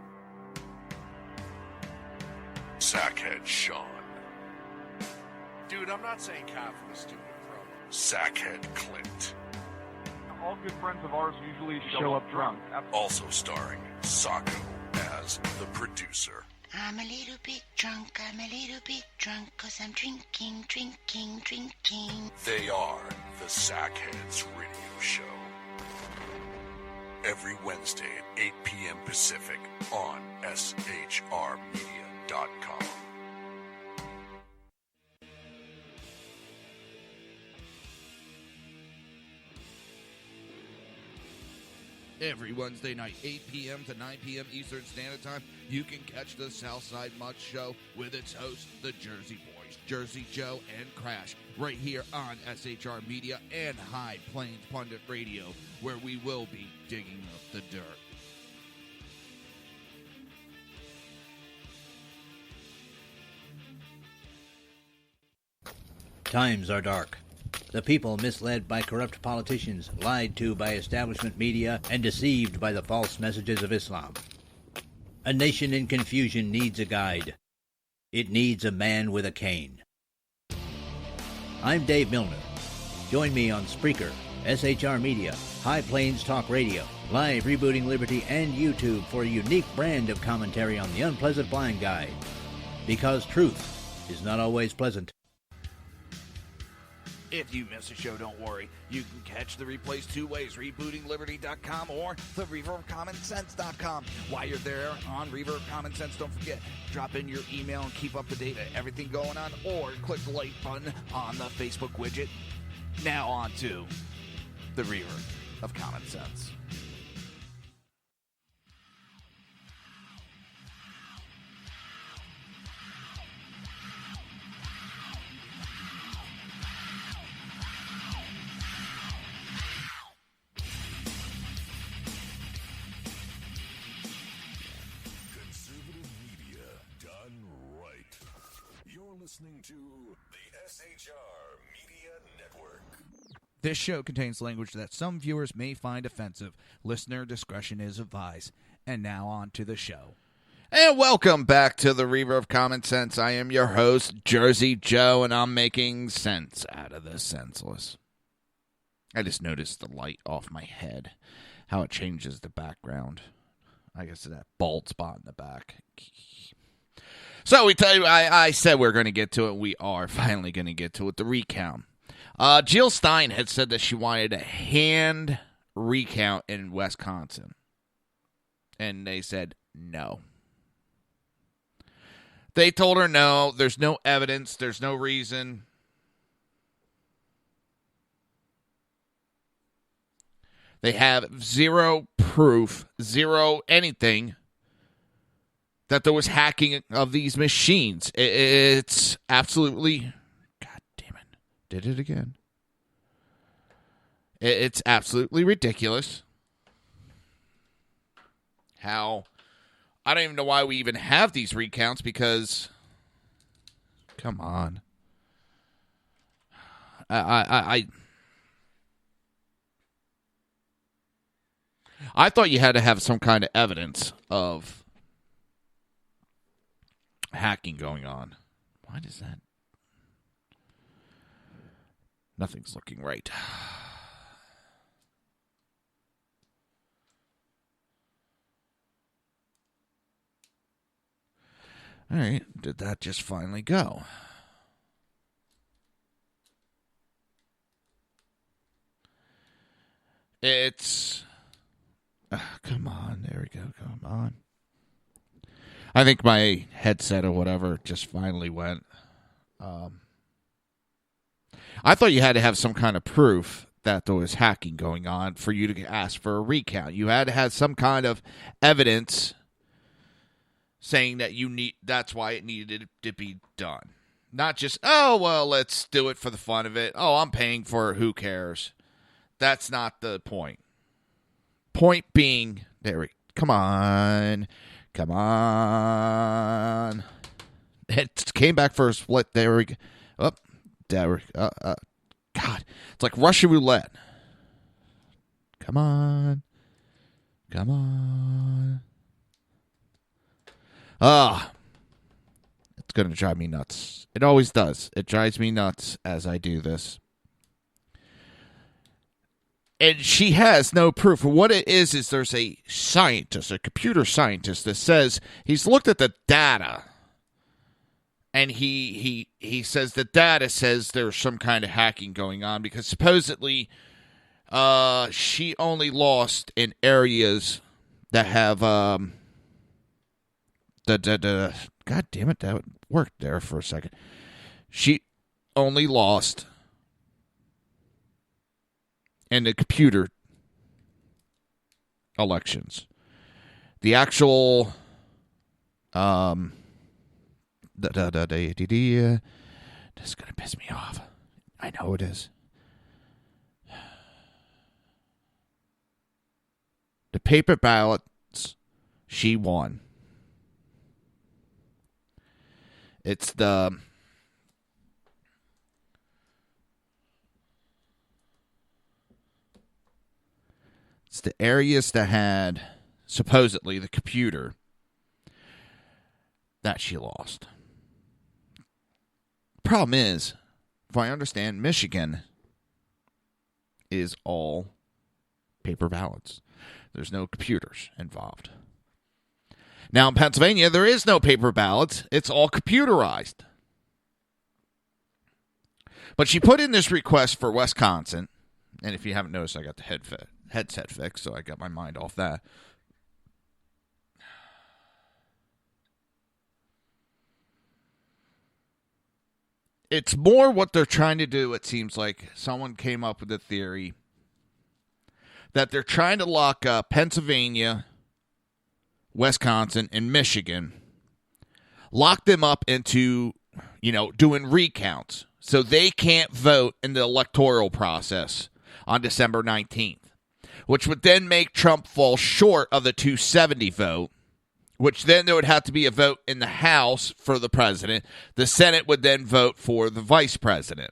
Sackhead Sean, Dude, I'm not saying cough for the stupid pro. Sackhead Clint, All good friends of ours usually show up drunk. also starring Sacco as the producer. I'm a little bit drunk, I'm a little bit drunk, 'cause I'm drinking, drinking, drinking. They are the Sackheads Radio Show. Every Wednesday at 8 p.m. Pacific on shrmedia.com. Every Wednesday night, 8 p.m. to 9 p.m. Eastern Standard Time, you can catch the Southside Mutt Show with its hosts, the Jersey Boys, Jersey Joe and Crash, right here on SHR Media and High Plains Pundit Radio, where we will be digging up the dirt. Times are dark. The people misled by corrupt politicians, lied to by establishment media, and deceived by the false messages of Islam. A nation in confusion needs a guide. It needs a man with a cane. I'm Dave Milner. Join me on Spreaker, SHR Media, High Plains Talk Radio, Live Rebooting Liberty, and YouTube for a unique brand of commentary on the Unpleasant Blind Guide. Because truth is not always pleasant. If you miss a show, don't worry. You can catch the replays 2 ways, rebootingliberty.com or the reaverofcommonsense.com. While you're there on Reaver of Common Sense, don't forget, drop in your email and keep up to date with everything going on, or click the like button on the Facebook widget. Now on to the Reaver of Common Sense. listening to the SHR Media Network. This show contains language that some viewers may find offensive. Listener discretion is advised. And now on to the show. And welcome back to the Reaver of Common Sense. I am your host, Jersey Joe, and I'm making sense out of the senseless. I just noticed the light off my head, how it changes the background. I guess that bald spot in the back. So I said we were going to get to it. We are finally going to get to it. The recount. Jill Stein had said that she wanted a hand recount in Wisconsin. And they said no. They told her no, there's no evidence, there's no reason. They have zero proof, zero anything that there was hacking of these machines. It's absolutely, God damn it, did it again. It's absolutely ridiculous. How, I don't even know why we even have these recounts because, come on. I thought you had to have some kind of evidence of hacking going on. Why does that? Nothing's looking right. All right, did that just finally go? It's... come on, there we go, come on. I think my headset or whatever just finally went. I thought you had to have some kind of proof that there was hacking going on for you to ask for a recount. You had to have some kind of evidence saying that that's why it needed to be done. Not just, oh, well, let's do it for the fun of it. Oh, I'm paying for it, who cares? That's not the point. Point being, come on. It came back for a split. There we go. Oh, God, it's like Russian roulette. Come on. It's going to drive me nuts. It always does. It drives me nuts as I do this. And she has no proof. What it is there's a scientist, a computer scientist, that says he's looked at the data. And he says the data says there's some kind of hacking going on because supposedly she only lost in areas that have God damn it, that worked there for a second. She only lost in the computer elections. The actual this is gonna piss me off. I know it is. The paper ballots, she won. It's the areas that had supposedly the computer that she lost. Problem is, if I understand, Michigan is all paper ballots. There's no computers involved. Now in Pennsylvania, there is no paper ballots. It's all computerized. But she put in this request for Wisconsin. And if you haven't noticed, I got the headset fixed, so I got my mind off that. It's more what they're trying to do, it seems like. Someone came up with a theory that they're trying to lock up Pennsylvania, Wisconsin, and Michigan, lock them up into, doing recounts so they can't vote in the electoral process on December 19th, which would then make Trump fall short of the 270 vote, which then there would have to be a vote in the House for the president. The Senate would then vote for the vice president,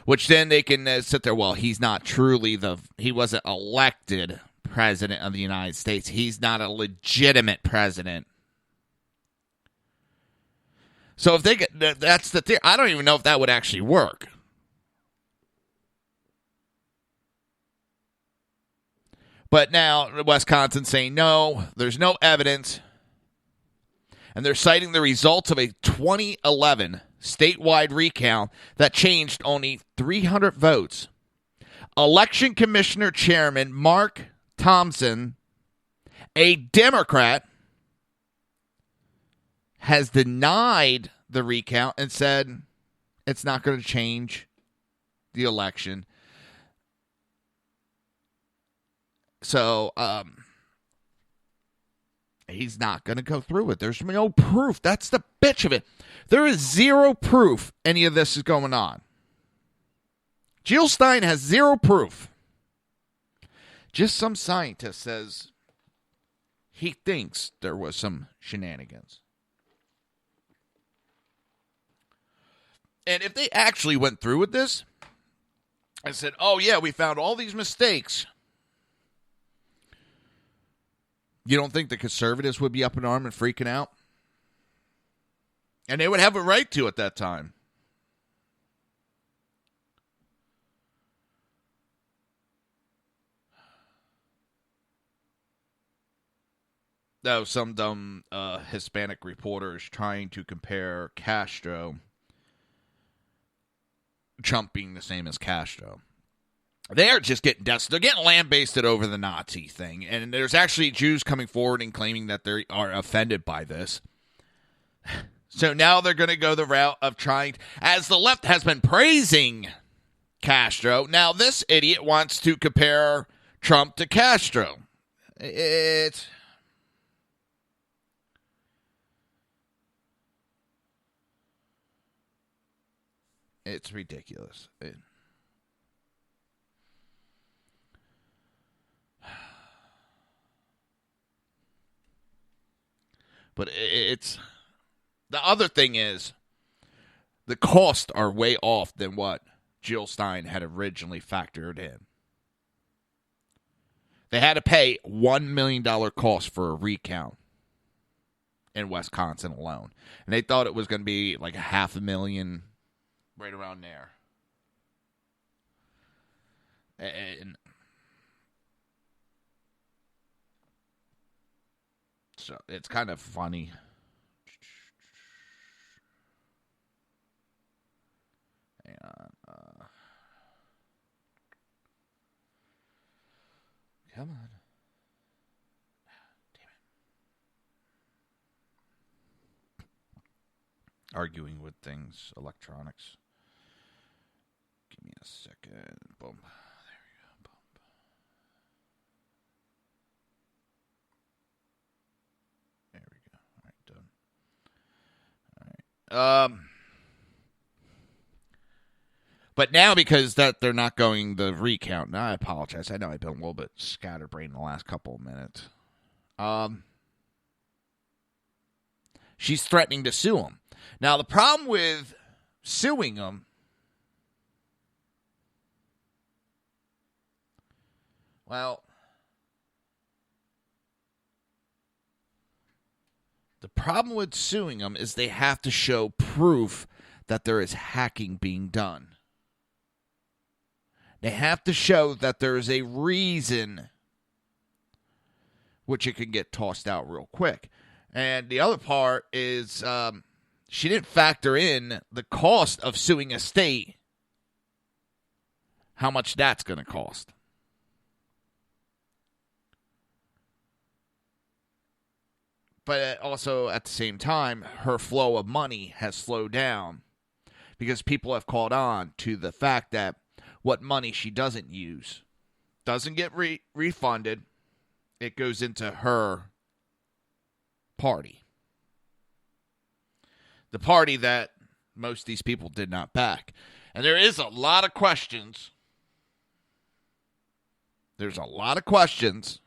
which then they can sit there, well, he's not truly he wasn't elected president of the United States. He's not a legitimate president. So if they get, that's the theory. I don't even know if that would actually work. But now Wisconsin's saying, no, there's no evidence. And they're citing the results of a 2011 statewide recount that changed only 300 votes. Election Commissioner Chairman Mark Thompson, a Democrat, has denied the recount and said it's not going to change the election. So, he's not going to go through it. There's no proof. That's the bitch of it. There is zero proof any of this is going on. Jill Stein has zero proof. Just some scientist says he thinks there was some shenanigans. And if they actually went through with this and said, oh, yeah, we found all these mistakes, you don't think the conservatives would be up in arms and freaking out? And they would have a right to at that time. Though some dumb Hispanic reporters trying to compare Castro, Trump being the same as Castro. They are just getting desperate. They're getting lambasted over the Nazi thing. And there's actually Jews coming forward and claiming that they are offended by this. So now they're going to go the route of trying, as the left has been praising Castro, now this idiot wants to compare Trump to Castro. It's ridiculous. But it's the other thing is the costs are way off than what Jill Stein had originally factored in. They had to pay $1 million cost for a recount in Wisconsin alone. And they thought it was going to be like $500,000, right around there. And so it's kind of funny. Hang on. Come on. Damn it. Arguing with things, electronics. Give me a second. Boom. But now because that they're not going the recount, now I apologize. I know I've been a little bit scatterbrained in the last couple of minutes. She's threatening to sue him. Now the problem with suing him, well, the problem with suing them is they have to show proof that there is hacking being done. They have to show that there is a reason, which it can get tossed out real quick. And the other part is she didn't factor in the cost of suing a state, how much that's going to cost. But also, at the same time, her flow of money has slowed down because people have caught on to the fact that what money she doesn't use doesn't get refunded. It goes into her party. The party that most of these people did not back. And there is a lot of questions. There's a lot of questions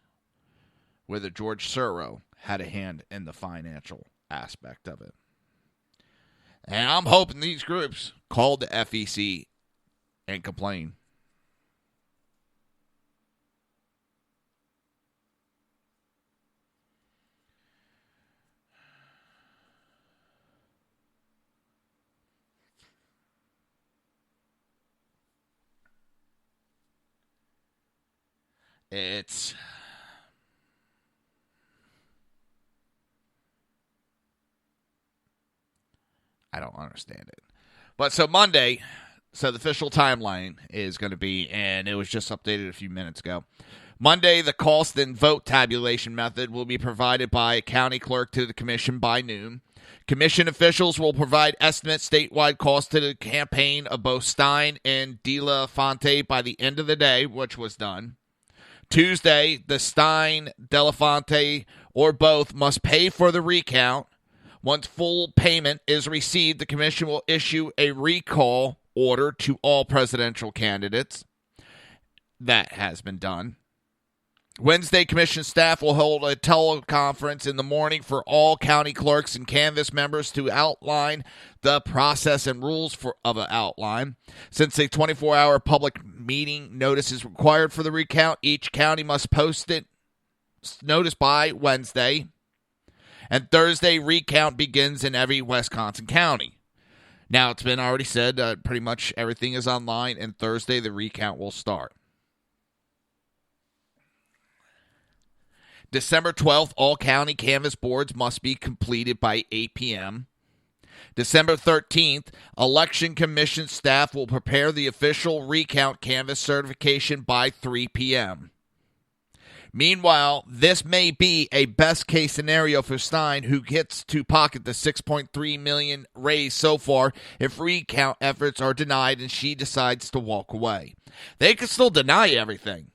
whether George Soros had a hand in the financial aspect of it. And I'm hoping these groups call the FEC and complain. I don't understand it. But so Monday, so the official timeline is going to be, and it was just updated a few minutes ago. Monday, the cost and vote tabulation method will be provided by a county clerk to the commission by noon. Commission officials will provide estimates statewide costs to the campaign of both Stein and De La Fonte by the end of the day, which was done. Tuesday, the Stein, De La Fonte, or both must pay for the recount. Once full payment is received, the commission will issue a recall order to all presidential candidates. That has been done. Wednesday, commission staff will hold a teleconference in the morning for all county clerks and canvass members to outline the process and rules of an outline. Since a 24-hour public meeting notice is required for the recount, each county must post it notice by Wednesday. And Thursday, recount begins in every Wisconsin county. Now, it's been already said pretty much everything is online, and Thursday the recount will start. December 12th, all county canvass boards must be completed by 8 p.m. December 13th, election commission staff will prepare the official recount canvass certification by 3 p.m. Meanwhile, this may be a best-case scenario for Stein, who gets to pocket the $6.3 million raised so far if recount efforts are denied and she decides to walk away. They could still deny everything.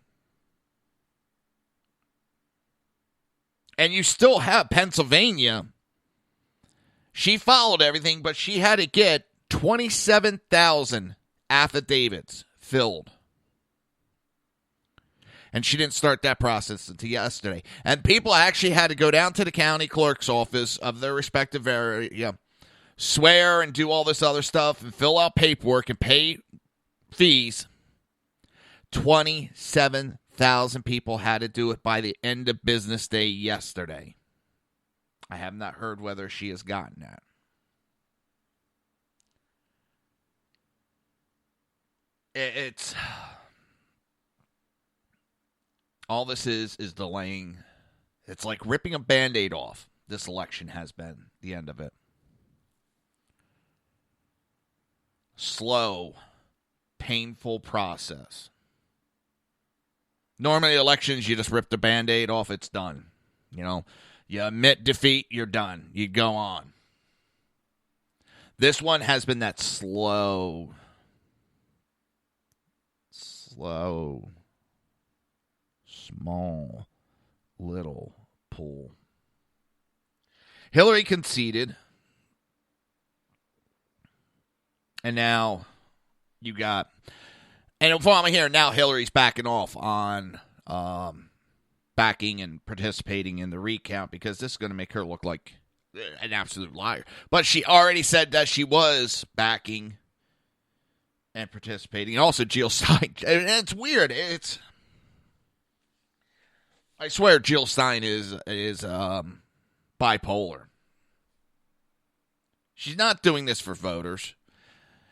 And you still have Pennsylvania. She followed everything, but she had to get 27,000 affidavits filled. And she didn't start that process until yesterday. And people actually had to go down to the county clerk's office of their respective area, swear and do all this other stuff and fill out paperwork and pay fees. 27,000 people had to do it by the end of business day yesterday. I have not heard whether she has gotten that. It's all this is delaying. It's like ripping a Band-Aid off. This election has been the end of it. Slow, painful process. Normally, elections, you just rip the Band-Aid off, it's done. You know, you admit defeat, you're done. You go on. This one has been that slow, small, little pull. Hillary conceded. And now you got, and from what I'm hearing now, Hillary's backing off on backing and participating in the recount because this is going to make her look like an absolute liar. But she already said that she was backing and participating. And also Jill Stein. And it's weird. I swear Jill Stein is bipolar. She's not doing this for voters.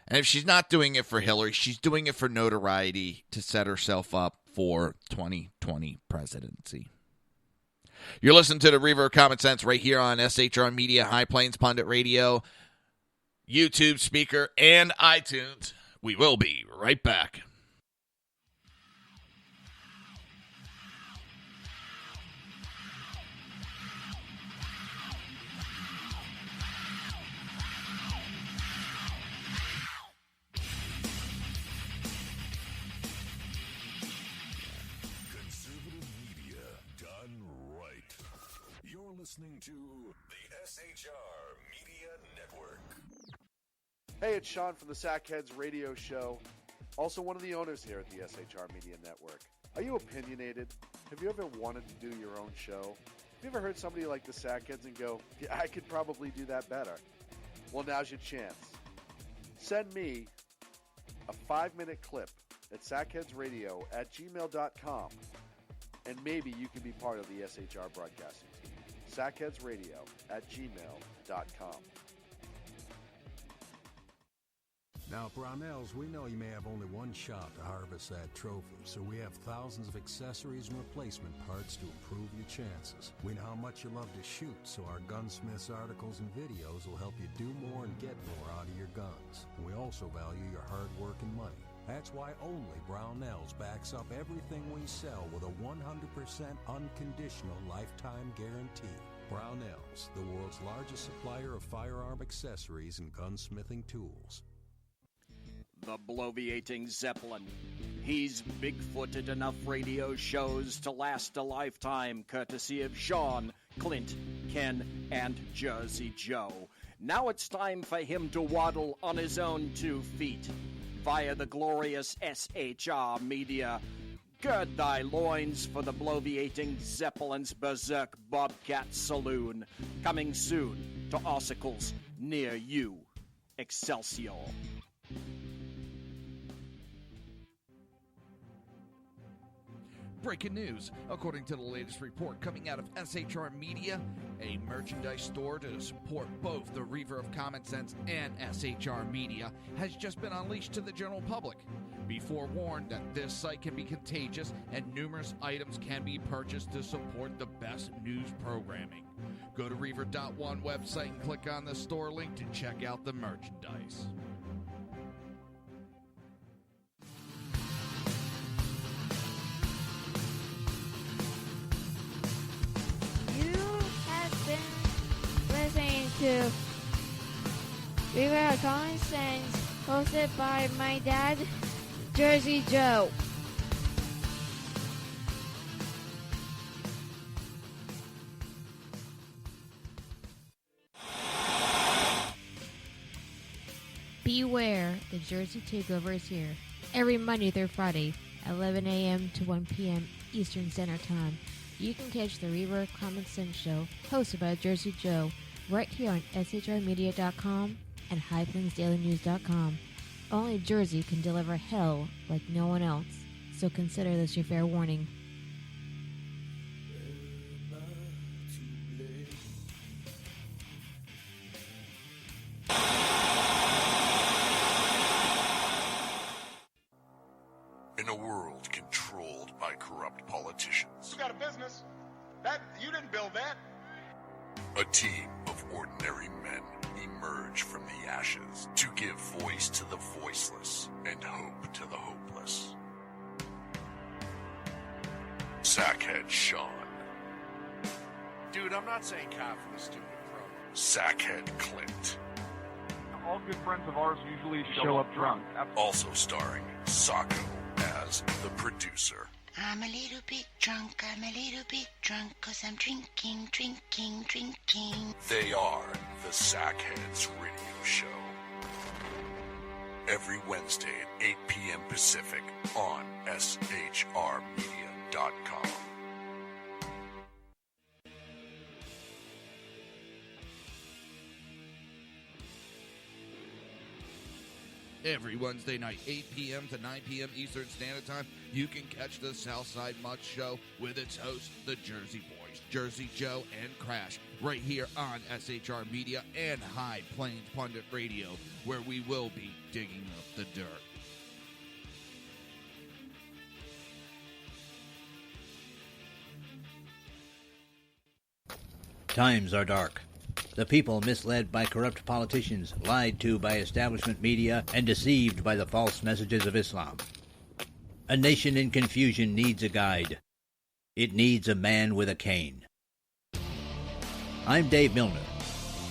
And if she's not doing it for Hillary, she's doing it for notoriety to set herself up for 2020 presidency. You're listening to the Reaver of Common Sense right here on SHR Media, High Plains Pundit Radio, YouTube speaker, and iTunes. We will be right back. Listening to the SHR Media Network. Hey, it's Sean from the Sackheads Radio Show, also one of the owners here at the SHR Media Network. Are you opinionated? Have you ever wanted to do your own show? Have you ever heard somebody like the Sackheads and go, yeah, I could probably do that better? Well, now's your chance. Send me a 5-minute clip at sackheadsradio@gmail.com, and maybe you can be part of the SHR broadcasting team. sackheadsradio@gmail.com. Now, Brownells, we know you may have only one shot to harvest that trophy, so we have thousands of accessories and replacement parts to improve your chances. We know how much you love to shoot, so our Gunsmiths articles and videos will help you do more and get more out of your guns. And we also value your hard work and money. That's why only Brownells backs up everything we sell with a 100% unconditional lifetime guarantee. Brownells, the world's largest supplier of firearm accessories and gunsmithing tools. The bloviating Zeppelin. He's big-footed enough radio shows to last a lifetime, courtesy of Sean, Clint, Ken, and Jersey Joe. Now it's time for him to waddle on his own 2 feet via the glorious SHR media. Gird thy loins for the bloviating Zeppelin's Berserk Bobcat Saloon. Coming soon to Ossicles near you. Excelsior. Breaking news. According to the latest report coming out of SHR Media, a merchandise store to support both the Reaver of Common Sense and SHR Media has just been unleashed to the general public. Be forewarned that this site can be contagious and numerous items can be purchased to support the best news programming. Go to Reaver.one website and click on the store link to check out the merchandise. Listening to Reaver of Common Sense, hosted by my dad, Jersey Joe. Beware, the Jersey Takeover is here. Every Monday through Friday, 11 a.m. to 1 p.m. Eastern Standard Time. You can catch the Reaver of Common Sense show, hosted by Jersey Joe, right here on shrmedia.com and highplainsdailynews.com. Only Jersey can deliver hell like no one else, so consider this your fair warning. In a world controlled by corrupt politicians, You got a business. That you didn't build that. a team of ordinary men emerge from the ashes to give voice to the voiceless and hope to the hopeless. Sackhead Sean, Dude, I'm not saying cop for the stupid pro. Sackhead Clint, All good friends of ours usually show up drunk. also starring Sacco as the producer. I'm a little bit drunk, 'cause I'm drinking. They are the Sackheads Radio Show. Every Wednesday at 8 p.m. Pacific on shrmedia.com. Every Wednesday night, 8 p.m. to 9 p.m. Eastern Standard Time, you can catch the Southside Mutt Show with its hosts, the Jersey Boys, Jersey Joe and Crash, right here on SHR Media and High Plains Pundit Radio, where we will be digging up the dirt. Times are dark. The people misled by corrupt politicians, lied to by establishment media, and deceived by the false messages of Islam. A nation in confusion needs a guide. It needs a man with a cane. I'm Dave Milner.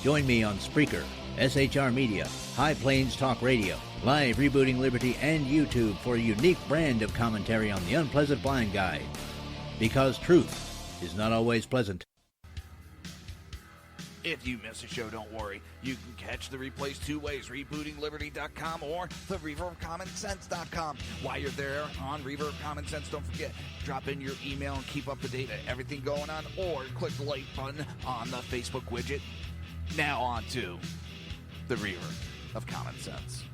Join me on Spreaker, SHR Media, High Plains Talk Radio, Live Rebooting Liberty, and YouTube for a unique brand of commentary on the unpleasant blind guide. Because truth is not always pleasant. If you miss a show, don't worry. You can catch the replays two ways, rebootingliberty.com or the reaverofcommonsense.com. While you're there on Reaver of Common Sense, don't forget, drop in your email and keep up to date on everything going on, or click the like button on the Facebook widget. Now on to the Reaver of Common Sense.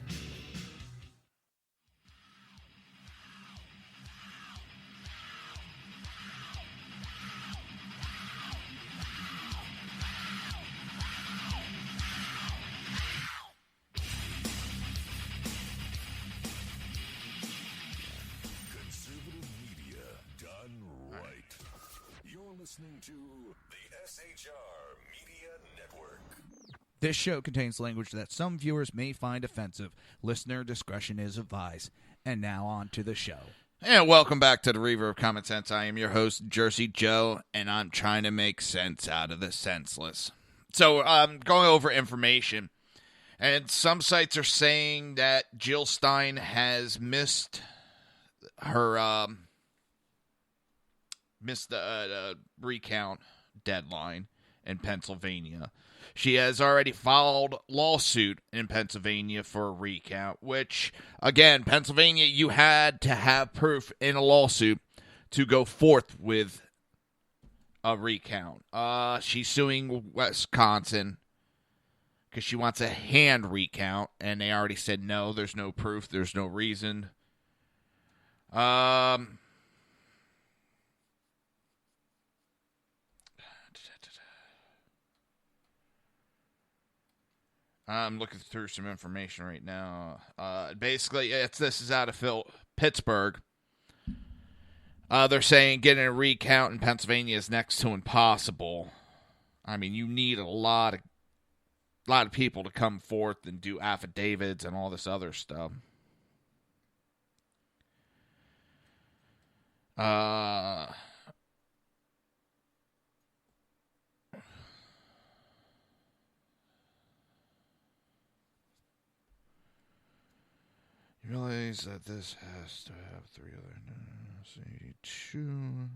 Listening to the SHR Media Network. This show contains language that some viewers may find offensive. Listener discretion is advised. And now on to the show. And welcome back to the Reaver of Common Sense. I am your host, Jersey Joe, and I'm trying to make sense out of the senseless. So I'm going over information, and some sites are saying that Jill Stein has missed her the recount deadline in Pennsylvania. She has already filed lawsuit in Pennsylvania for a recount, which, again, Pennsylvania, you had to have proof in a lawsuit to go forth with a recount. She's suing Wisconsin because she wants a hand recount, and they already said no, there's no proof, there's no reason. I'm looking through some information right now. Basically, this is out of Pittsburgh. They're saying getting a recount in Pennsylvania is next to impossible. I mean, you need a lot of people to come forth and do affidavits and all this other stuff. You realize that this has to have 3 other 82.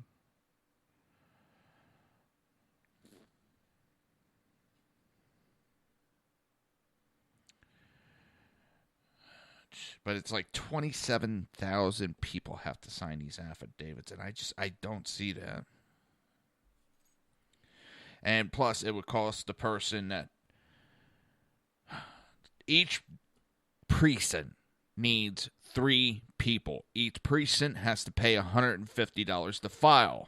But it's like 27,000 people have to sign these affidavits, and I don't see that. And plus, it would cost the person that each precinct needs 3 people. Each precinct has to pay $150 to file.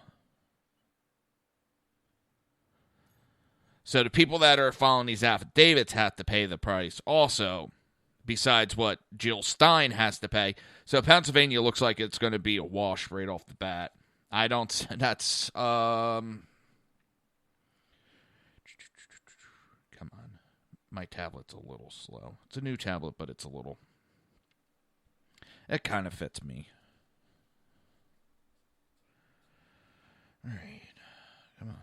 So the people that are filing these affidavits have to pay the price also, besides what Jill Stein has to pay. So Pennsylvania looks like it's going to be a wash right off the bat. That's, come on. My tablet's a little slow. It's a new tablet, but it's a little... It kind of fits me. All right. Come on.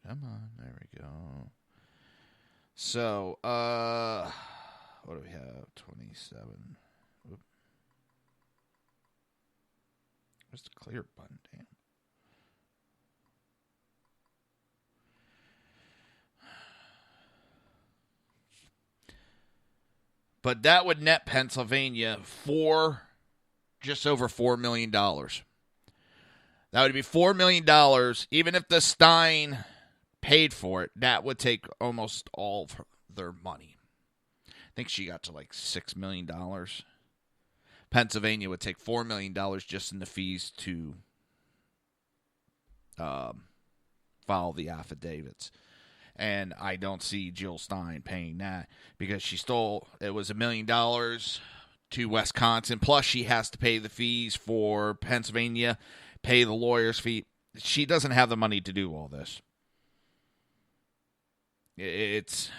Come on. There we go. So, what do we have? 27. Oop. Where's the clear button? Damn. But that would net Pennsylvania just over $4 million. That would be $4 million. Even if the Stein paid for it, that would take almost all of their money. I think she got to like $6 million. Pennsylvania would take $4 million just in the fees to file the affidavits. And I don't see Jill Stein paying that because it was $1 million to Wisconsin. Plus, she has to pay the fees for Pennsylvania, pay the lawyer's fee. She doesn't have the money to do all this. It's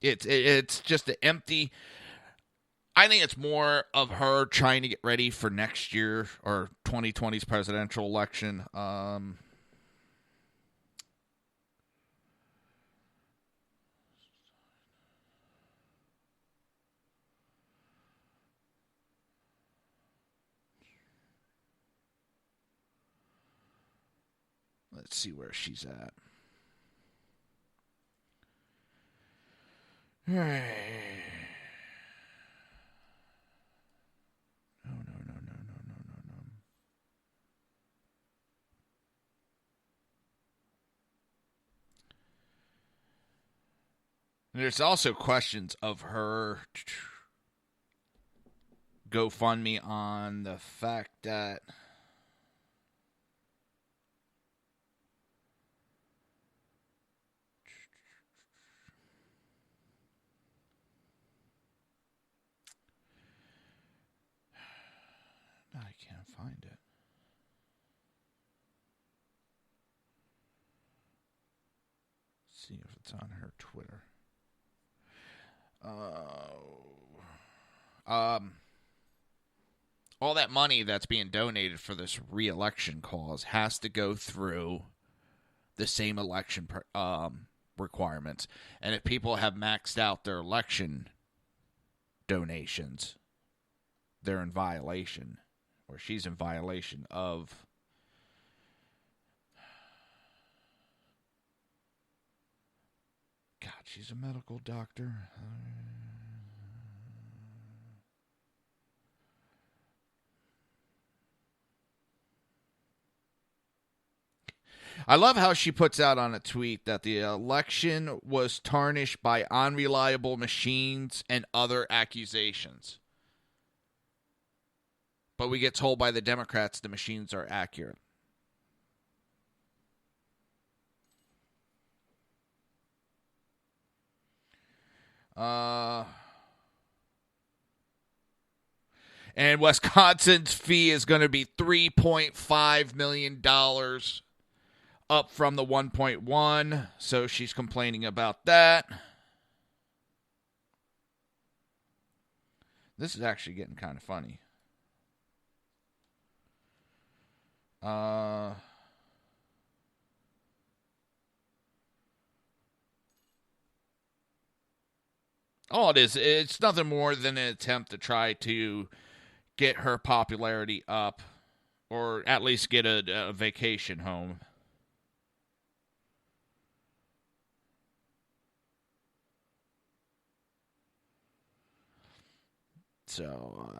just an empty. I think it's more of her trying to get ready for next year or 2020's presidential election. Let's see where she's at. All right. No. There's also questions of her GoFundMe on the fact that I can't find it. Let's see if it's on her Twitter. All that money that's being donated for this re-election cause has to go through the same election requirements. And if people have maxed out their election donations, they're in violation, or she's in violation of God, she's a medical doctor. I love how she puts out on a tweet that the election was tarnished by unreliable machines and other accusations. But we get told by the Democrats the machines are accurate. And Wisconsin's fee is going to be $3.5 million, up from the 1.1. So she's complaining about that. This is actually getting kind of funny. All it is, it's nothing more than an attempt to try to get her popularity up, or at least get a vacation home. So,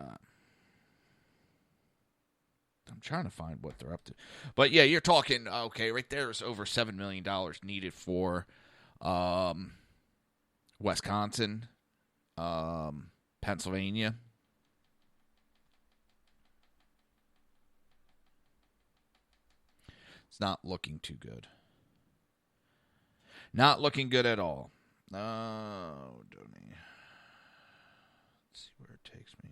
I'm trying to find what they're up to. But yeah, you're talking, okay, right there's over $7 million needed for Wisconsin, Pennsylvania. It's not looking too good. Not looking good at all. Oh, don't me. Let's see where it takes me.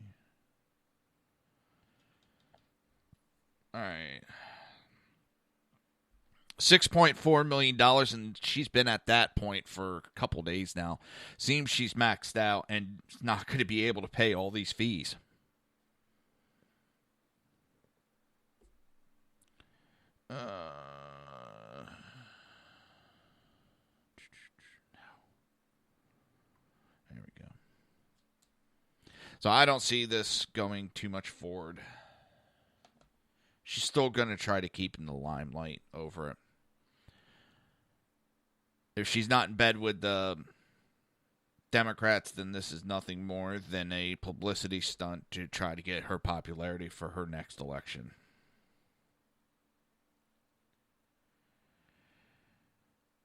All right. $6.4 million, and she's been at that point for a couple days now. Seems she's maxed out and not going to be able to pay all these fees. There we go. So I don't see this going too much forward. She's still going to try to keep in the limelight over it. If she's not in bed with the Democrats, then this is nothing more than a publicity stunt to try to get her popularity for her next election.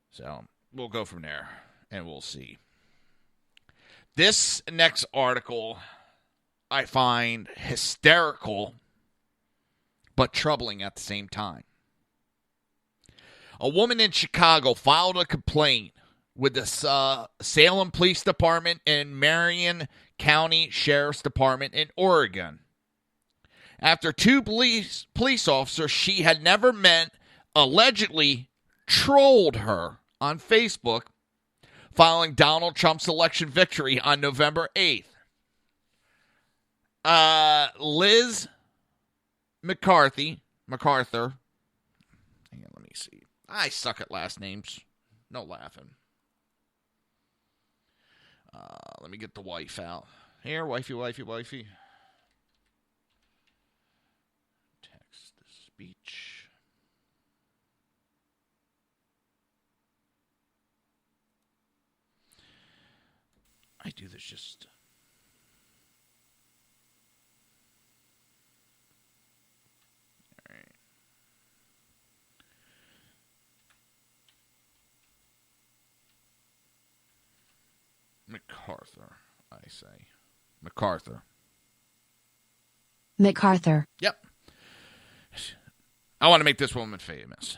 So we'll go from there, and we'll see. This next article I find hysterical, but troubling at the same time. A woman in Chicago filed a complaint with the Salem Police Department and Marion County Sheriff's Department in Oregon after two police officers she had never met allegedly trolled her on Facebook following Donald Trump's election victory on November 8th. Liz MacArthur. Hang on, let me see. I suck at last names. No laughing. Let me get the wife out. Here, wifey. Text to speech. do this just... All right. MacArthur, I say. MacArthur. MacArthur. Yep. I want to make this woman famous.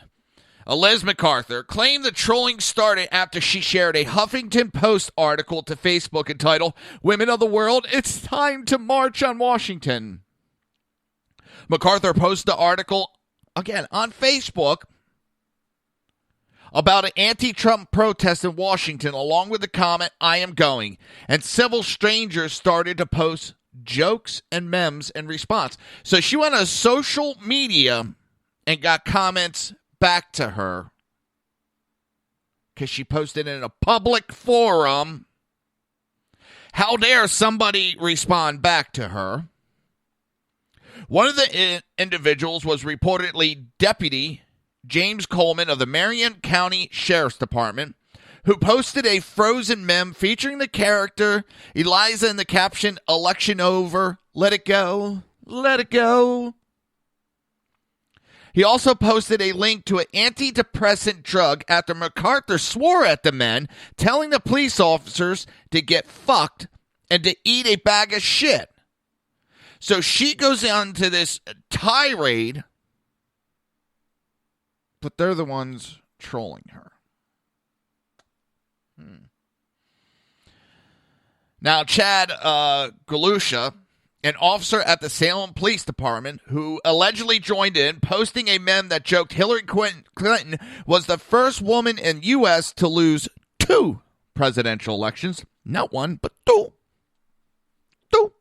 Liz MacArthur claimed the trolling started after she shared a Huffington Post article to Facebook entitled, "Women of the World, It's Time to March on Washington." MacArthur posted the article, again, on Facebook about an anti-Trump protest in Washington, along with the comment, "I am going." And several strangers started to post jokes and memes in response. So she went on social media and got comments back to her because she posted in a public forum. How dare somebody respond back to her? One of the individuals was reportedly Deputy James Coleman of the Marion County Sheriff's Department, who posted a frozen meme featuring the character Eliza in the caption, "Election over, let it go, let it go." He also posted a link to an antidepressant drug after MacArthur swore at the men, telling the police officers to get fucked and to eat a bag of shit. So she goes on to this tirade, but they're the ones trolling her. Now, Chad Galusha, an officer at the Salem Police Department who allegedly joined in, posting a meme that joked Hillary Clinton was the first woman in U.S. to lose 2 presidential elections. Not 1, but 2. 2.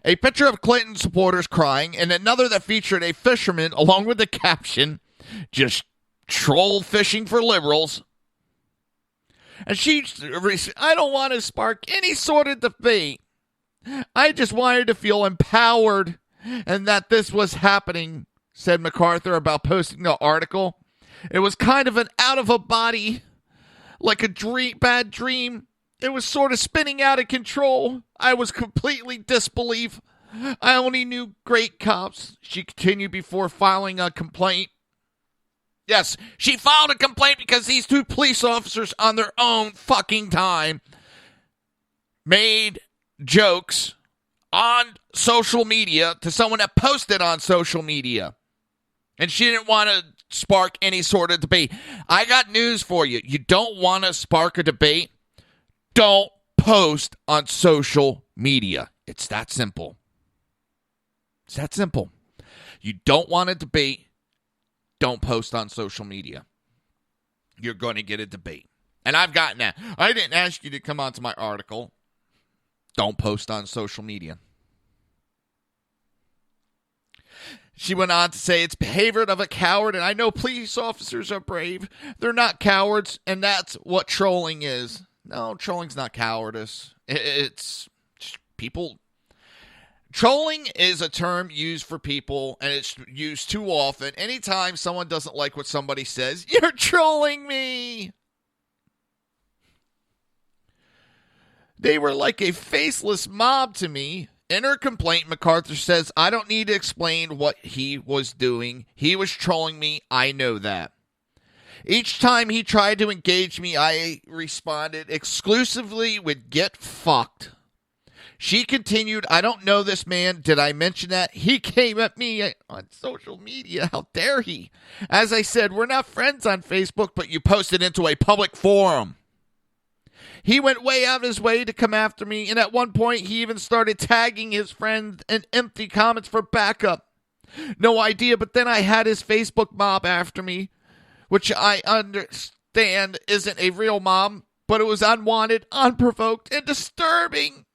A picture of Clinton supporters crying, and another that featured a fisherman along with the caption, "Just troll fishing for liberals." And I don't want to spark any sort of debate. I just wanted to feel empowered and that this was happening, said MacArthur about posting the article. It was kind of an out of a body, like a bad dream. It was sort of spinning out of control. I was completely disbelief. I only knew great cops, she continued before filing a complaint. Yes, she filed a complaint because these 2 police officers on their own fucking time made jokes on social media to someone that posted on social media. And she didn't want to spark any sort of debate. I got news for you. You don't want to spark a debate? Don't post on social media. It's that simple. It's that simple. You don't want a debate? Don't post on social media. You're going to get a debate. And I've gotten that. I didn't ask you to come onto my article. Don't post on social media. She went on to say, "It's behavior of a coward, and I know police officers are brave. They're not cowards, and that's what trolling is." No, trolling's not cowardice. It's people. Trolling is a term used for people, and it's used too often. Anytime someone doesn't like what somebody says, "You're trolling me." They were like a faceless mob to me. In her complaint, MacArthur says, "I don't need to explain what he was doing. He was trolling me. I know that. Each time he tried to engage me, I responded exclusively with 'get fucked.' She continued, 'I don't know this man. Did I mention that? He came at me on social media. How dare he? As I said, we're not friends on Facebook, but you posted into a public forum. He went way out of his way to come after me, and at one point he even started tagging his friends in empty comments for backup. No idea, but then I had his Facebook mob after me, which I understand isn't a real mob, but it was unwanted, unprovoked, and disturbing.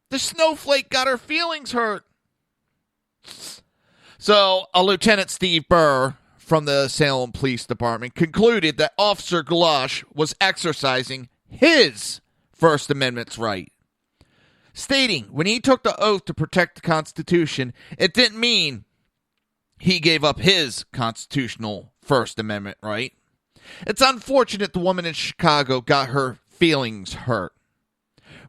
The snowflake got her feelings hurt." So, a Lieutenant Steve Burr from the Salem Police Department concluded that Officer Galosh was exercising his First Amendment's right, stating when he took the oath to protect the Constitution, it didn't mean he gave up his constitutional First Amendment right. It's unfortunate the woman in Chicago got her feelings hurt.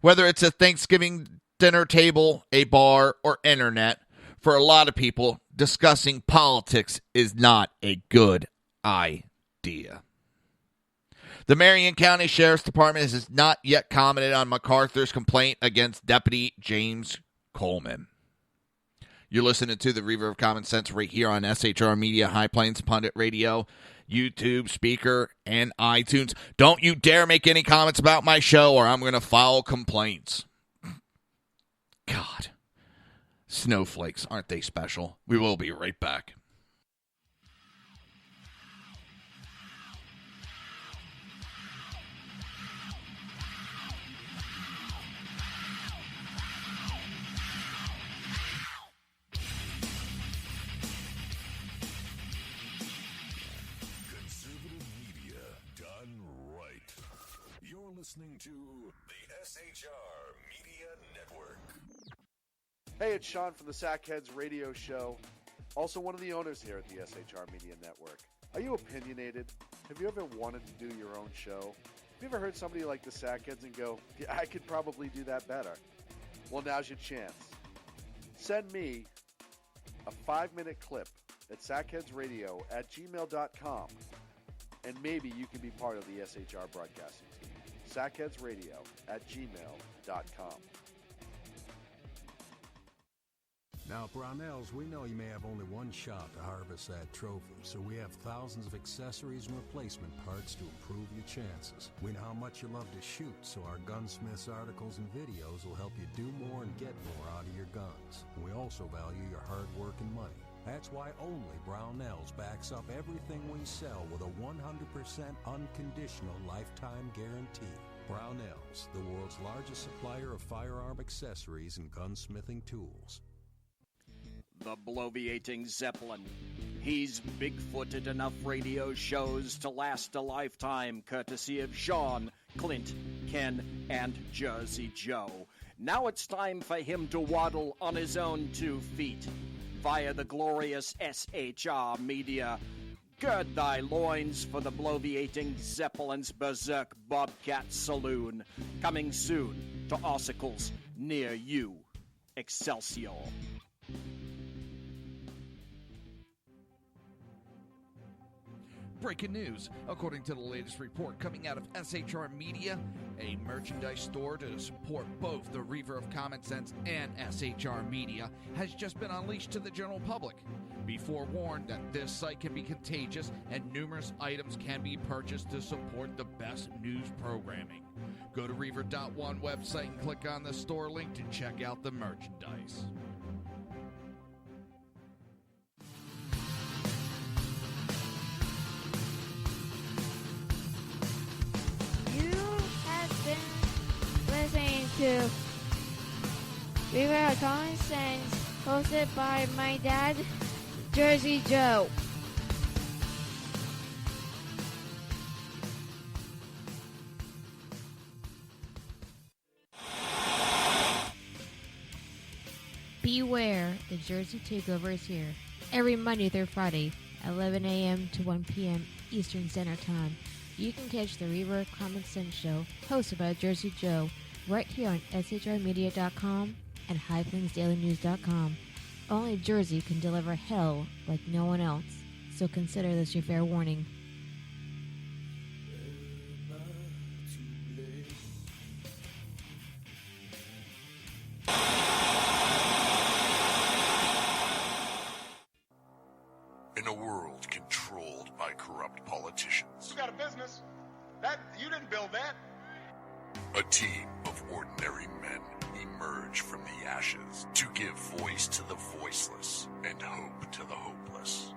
Whether it's a Thanksgiving dinner table, a bar, or internet, for a lot of people, discussing politics is not a good idea. The Marion County Sheriff's Department has not yet commented on MacArthur's complaint against Deputy James Coleman. You're listening to the Reaver of Common Sense right here on SHR Media, High Plains Pundit Radio, YouTube, Speaker, and iTunes. Don't you dare make any comments about my show or I'm going to file complaints. God. Snowflakes, aren't they special? We will be right back. Listening to the SHR Media Network. Hey, it's Sean from the Sackheads Radio Show, also one of the owners here at the SHR Media Network. Are you opinionated? Have you ever wanted to do your own show? Have you ever heard somebody like the Sackheads and go, yeah, I could probably do that better? Well, now's your chance. Send me a 5-minute clip at sackheadsradio@gmail.com, and maybe you can be part of the SHR broadcasting team. sackheadsradio@gmail.com. Now, Brownells, we know you may have only one shot to harvest that trophy, so we have thousands of accessories and replacement parts to improve your chances. We know how much you love to shoot, so our Gunsmiths articles and videos will help you do more and get more out of your guns. And we also value your hard work and money. That's why only Brownells backs up everything we sell with a 100% unconditional lifetime guarantee. Brownells, the world's largest supplier of firearm accessories and gunsmithing tools. The bloviating Zeppelin. He's big-footed enough radio shows to last a lifetime, courtesy of Sean, Clint, Ken, and Jersey Joe. Now it's time for him to waddle on his own 2 feet. Via the glorious SHR Media. Gird thy loins for the bloviating Zeppelin's Berserk Bobcat Saloon. Coming soon to Ossicles near you. Excelsior. Breaking news. According to the latest report coming out of SHR Media, a merchandise store to support both the Reaver of Common Sense and SHR Media has just been unleashed to the general public. Be forewarned that this site can be contagious and numerous items can be purchased to support the best news programming. Go to Reaver.one website and click on the store link to check out the merchandise. Listening to Reaver of Common Sense, hosted by my dad, Jersey Joe. Beware, the Jersey Takeover is here. Every Monday through Friday, 11 a.m. to 1 p.m. Eastern Standard Time. You can catch the Reaver of Common Sense show, hosted by Jersey Joe, right here on shrmedia.com and highplainsdailynews.com. Only Jersey can deliver hell like no one else, so consider this your fair warning. In a world controlled by corrupt politicians, You got a business. That you didn't build that. a team of ordinary men emerge from the ashes to give voice to the voiceless and hope to the hopeless.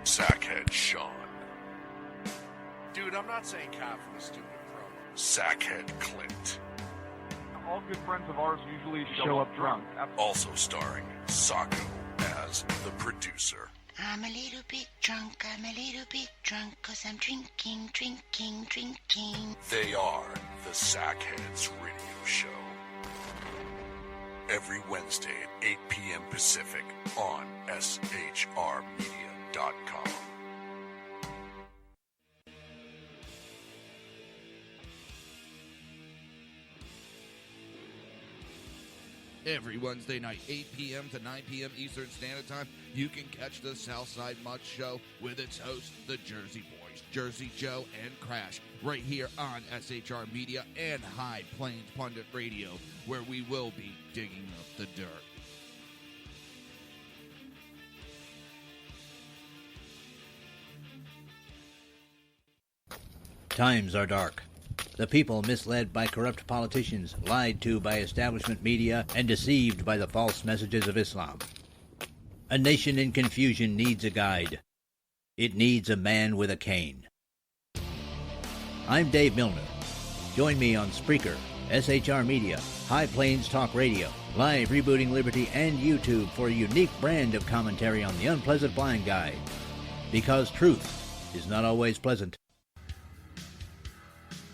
Sackhead Sean, Dude, I'm not saying cop for the stupid pro. Sackhead Clint, All good friends of ours usually show up drunk. also starring Sacco as the producer. I'm a little bit drunk, I'm a little bit drunk, 'cause I'm drinking, drinking, drinking. They are the Sackheads Radio Show. Every Wednesday at 8 p.m. Pacific on shrmedia.com. Every Wednesday night, 8 p.m. to 9 p.m. Eastern Standard Time, you can catch the Southside Mutt Show with its hosts, the Jersey Boys, Jersey Joe and Crash, right here on SHR Media and High Plains Pundit Radio, where we will be digging up the dirt. Times are dark. The people misled by corrupt politicians, lied to by establishment media, and deceived by the false messages of Islam. A nation in confusion needs a guide. It needs a man with a cane. I'm Dave Milner. Join me on Spreaker, SHR Media, High Plains Talk Radio, Live Rebooting Liberty, and YouTube for a unique brand of commentary on the unpleasant blind guide. Because truth is not always pleasant.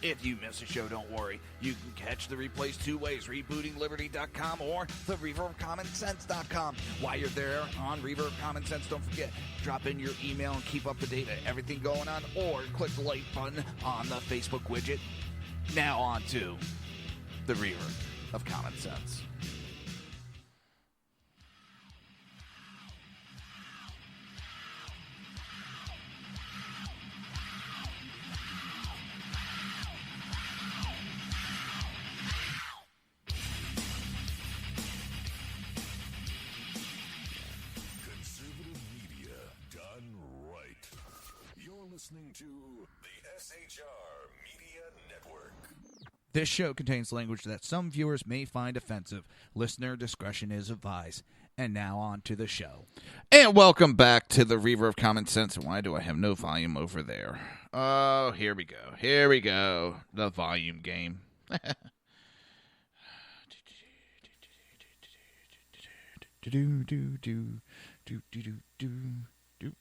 If you miss a show, don't worry. You can catch the replays two ways, rebootingliberty.com or the Reaver of Common Sense.com. While you're there on Reaver of Common Sense, don't forget, drop in your email and keep up to date on everything going on, or click the like button on the Facebook widget. Now on to the Reaver of Common Sense. Listening to the SHR Media Network. This show contains language that some viewers may find offensive. Listener discretion is advised. And now on to the show. And welcome back to the Reaver of Common Sense. Why do I have no volume over there? Oh, here we go. Here we go. The volume game.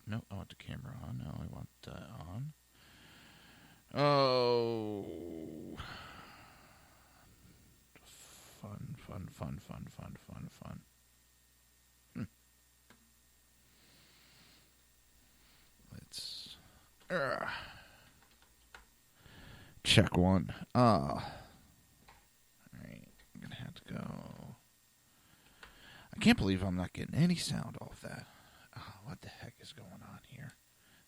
No, I want the camera on. No, I want that on. Oh. Fun. Let's check one. All right, I'm going to have to go. I can't believe I'm not getting any sound off that. What the heck is going on here?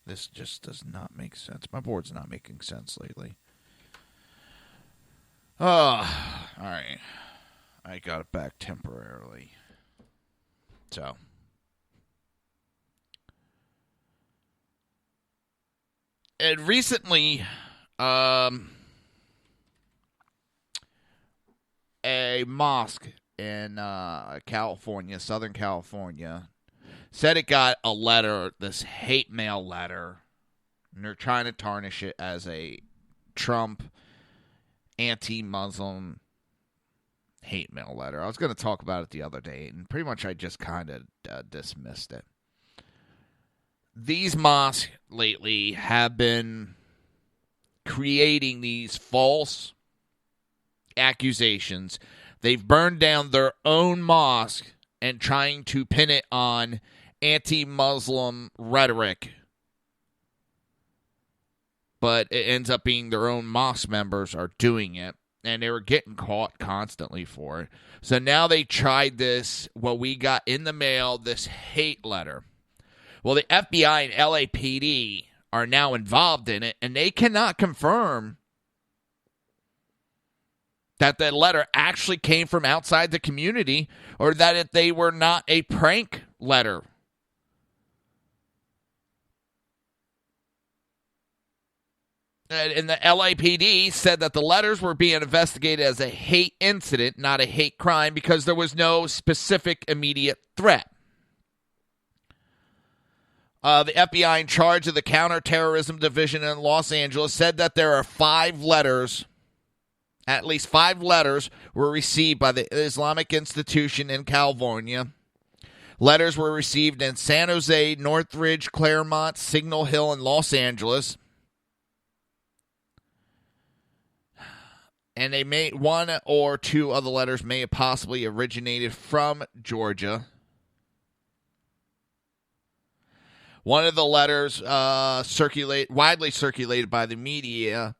This just does not make sense. My board's not making sense lately. Oh, all right. I got it back temporarily. So. And recently, a mosque in California, Southern California, said it got a letter, this hate mail letter, and they're trying to tarnish it as a Trump anti-Muslim hate mail letter. I was going to talk about it the other day, and pretty much I just kind of dismissed it. These mosques lately have been creating these false accusations. They've burned down their own mosque and trying to pin it on anti-Muslim rhetoric. But it ends up being their own mosque members are doing it. And they were getting caught constantly for it. So now they tried this, what we got in the mail, this hate letter. Well, the FBI and LAPD are now involved in it, and they cannot confirm that the letter actually came from outside the community or that they were not a prank letter. And the LAPD said that the letters were being investigated as a hate incident, not a hate crime, because there was no specific immediate threat. The FBI in charge of the Counterterrorism Division in Los Angeles said that there are 5 letters, at least 5 letters, were received by the Islamic institution in California. Letters were received in San Jose, Northridge, Claremont, Signal Hill, and Los Angeles. And they may, 1 or 2 of the letters may have possibly originated from Georgia. One of the letters widely circulated by the media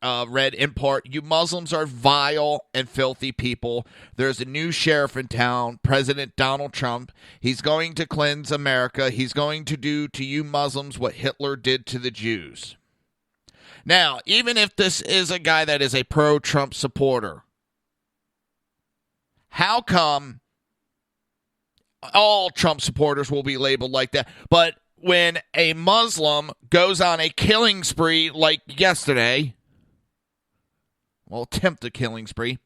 read in part, "You Muslims are vile and filthy people. There's a new sheriff in town, President Donald Trump. He's going to cleanse America. He's going to do to you Muslims what Hitler did to the Jews." Now, even if this is a guy that is a pro-Trump supporter, how come all Trump supporters will be labeled like that? But when a Muslim goes on a killing spree like yesterday, well, attempt a killing spree,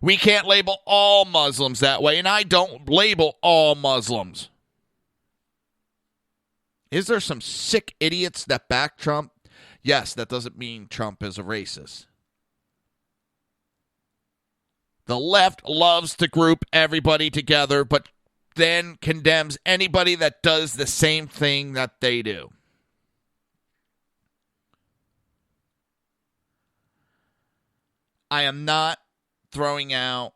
we can't label all Muslims that way, and I don't label all Muslims. Is there some sick idiots that back Trump? Yes, that doesn't mean Trump is a racist. The left loves to group everybody together, but then condemns anybody that does the same thing that they do. I am not throwing out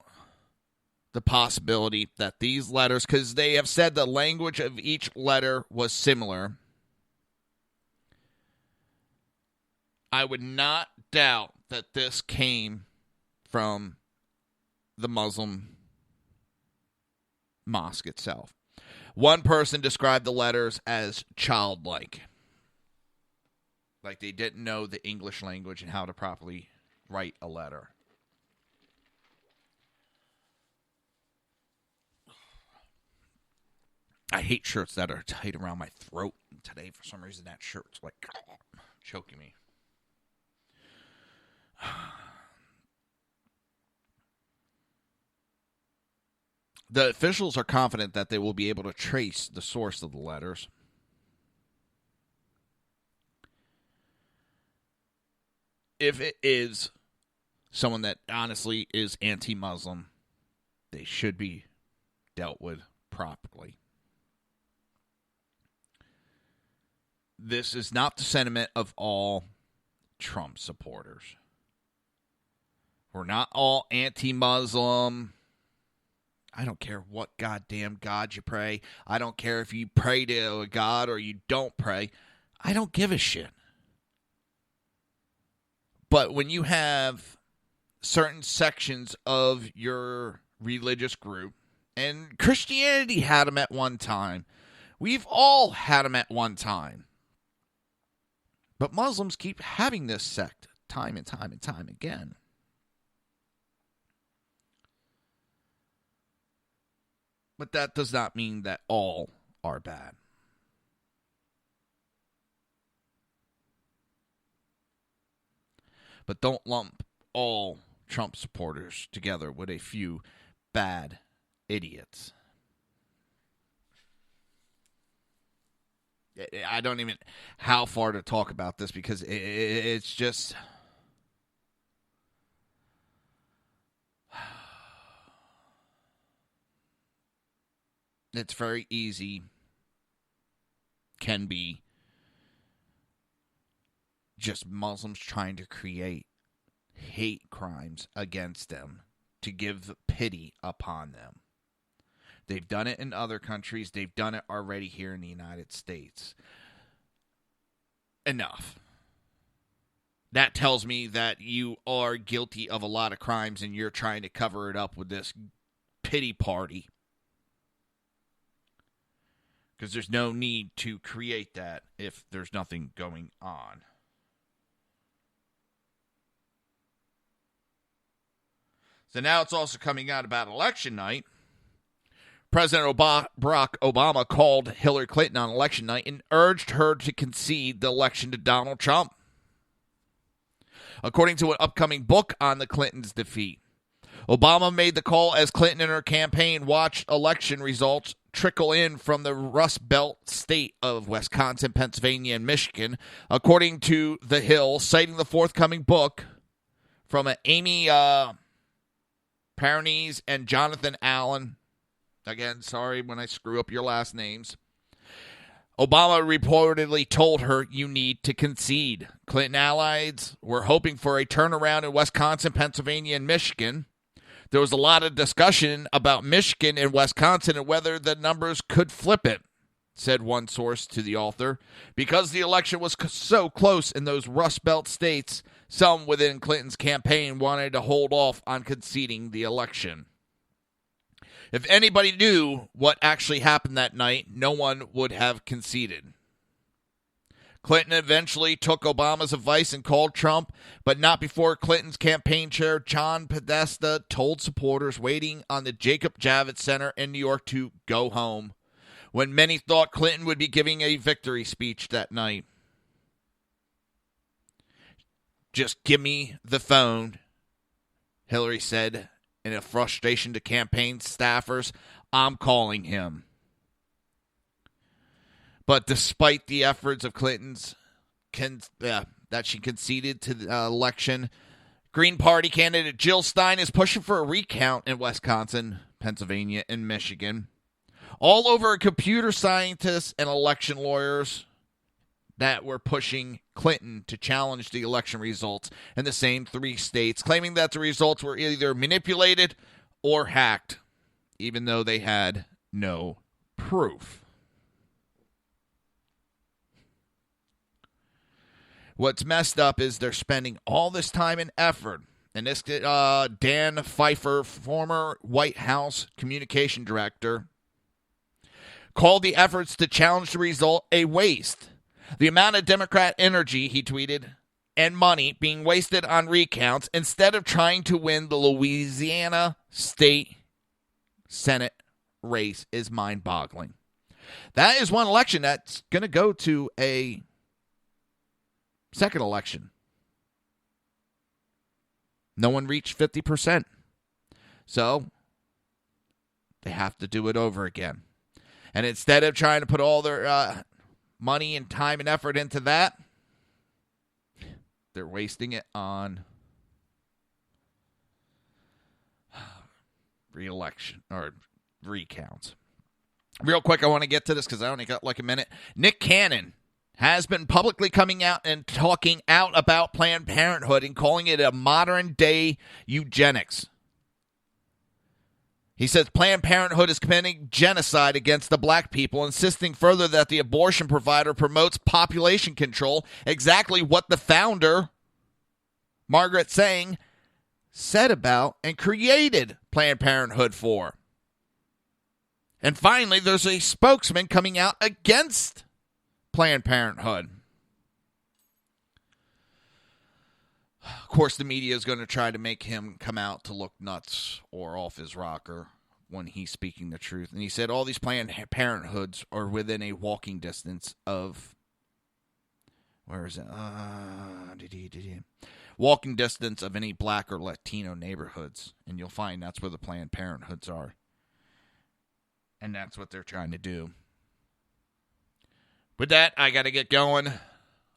the possibility that these letters, because they have said the language of each letter was similar. I would not doubt that this came from the Muslim mosque itself. One person described the letters as childlike. Like they didn't know the English language and how to properly write a letter. I hate shirts that are tight around my throat. And today, for some reason, that shirt's like choking me. The officials are confident that they will be able to trace the source of the letters. If it is someone that honestly is anti-Muslim, they should be dealt with properly. This is not the sentiment of all Trump supporters. We're not all anti-Muslim. I don't care what goddamn God you pray. I don't care if you pray to a God or you don't pray. I don't give a shit. But when you have certain sections of your religious group, and Christianity had them at one time. We've all had them at one time. But Muslims keep having this sect time and time and time again. But that does not mean that all are bad. But don't lump all Trump supporters together with a few bad idiots. I don't even how far to talk about this because it's just... It's very easy, can be, just Muslims trying to create hate crimes against them to give pity upon them. They've done it in other countries. They've done it already here in the United States. Enough. That tells me that you are guilty of a lot of crimes and you're trying to cover it up with this pity party. Because there's no need to create that if there's nothing going on. So now it's also coming out about election night. President Barack Obama called Hillary Clinton on election night and urged her to concede the election to Donald Trump. According to an upcoming book on the Clintons' defeat, Obama made the call as Clinton and her campaign watched election results trickle in from the Rust Belt state of Wisconsin, Pennsylvania, and Michigan, according to The Hill, citing the forthcoming book from Amy Parnese and Jonathan Allen. Again, sorry when I screw up your last names. Obama reportedly told her, "You need to concede." Clinton allies were hoping for a turnaround in Wisconsin, Pennsylvania, and Michigan. There was a lot of discussion about Michigan and Wisconsin and whether the numbers could flip it, said one source to the author. Because the election was so close in those Rust Belt states, some within Clinton's campaign wanted to hold off on conceding the election. If anybody knew what actually happened that night, no one would have conceded. Clinton eventually took Obama's advice and called Trump, but not before Clinton's campaign chair, John Podesta, told supporters waiting on the Jacob Javits Center in New York to go home, when many thought Clinton would be giving a victory speech that night. "Just give me the phone," Hillary said in a frustration to campaign staffers. "I'm calling him." But despite the efforts of Clinton's that she conceded to the election, Green Party candidate Jill Stein is pushing for a recount in Wisconsin, Pennsylvania, and Michigan. All over computer scientists and election lawyers that were pushing Clinton to challenge the election results in the same 3 states, claiming that the results were either manipulated or hacked, even though they had no proof. What's messed up is they're spending all this time and effort, and this Dan Pfeiffer, former White House communication director, called the efforts to challenge the result a waste. The amount of Democrat energy, he tweeted, and money being wasted on recounts instead of trying to win the Louisiana State Senate race is mind-boggling. That is one election that's going to go to a second election. No one reached 50%. So they have to do it over again. And instead of trying to put all their money and time and effort into that, they're wasting it on re-election or recounts. Real quick, I want to get to this because I only got like a minute. Nick Cannon has been publicly coming out and talking out about Planned Parenthood and calling it a modern-day eugenics. He says Planned Parenthood is committing genocide against the black people, insisting further that the abortion provider promotes population control, exactly what the founder, Margaret Sanger, said about and created Planned Parenthood for. And finally, there's a spokesman coming out against Planned Parenthood. Of course, the media is going to try to make him come out to look nuts or off his rocker when he's speaking the truth. And he said all these Planned Parenthoods are within a walking distance of... Where is it? Walking distance of any black or Latino neighborhoods. And you'll find that's where the Planned Parenthoods are. And that's what they're trying to do. With that, I got to get going.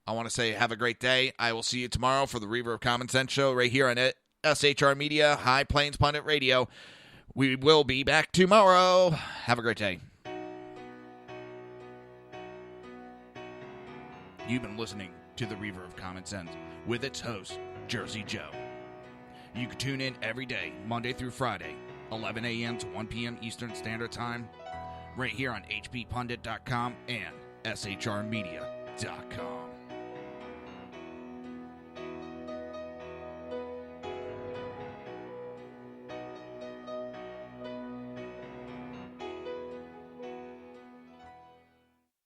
I want to say have a great day. I will see you tomorrow for the Reaver of Common Sense show right here on SHR Media, High Plains Pundit Radio. We will be back tomorrow. Have a great day. You've been listening to the Reaver of Common Sense with its host, Jersey Joe. You can tune in every day, Monday through Friday, 11 a.m. to 1 p.m. Eastern Standard Time, right here on hppundit.com and shrmedia.com.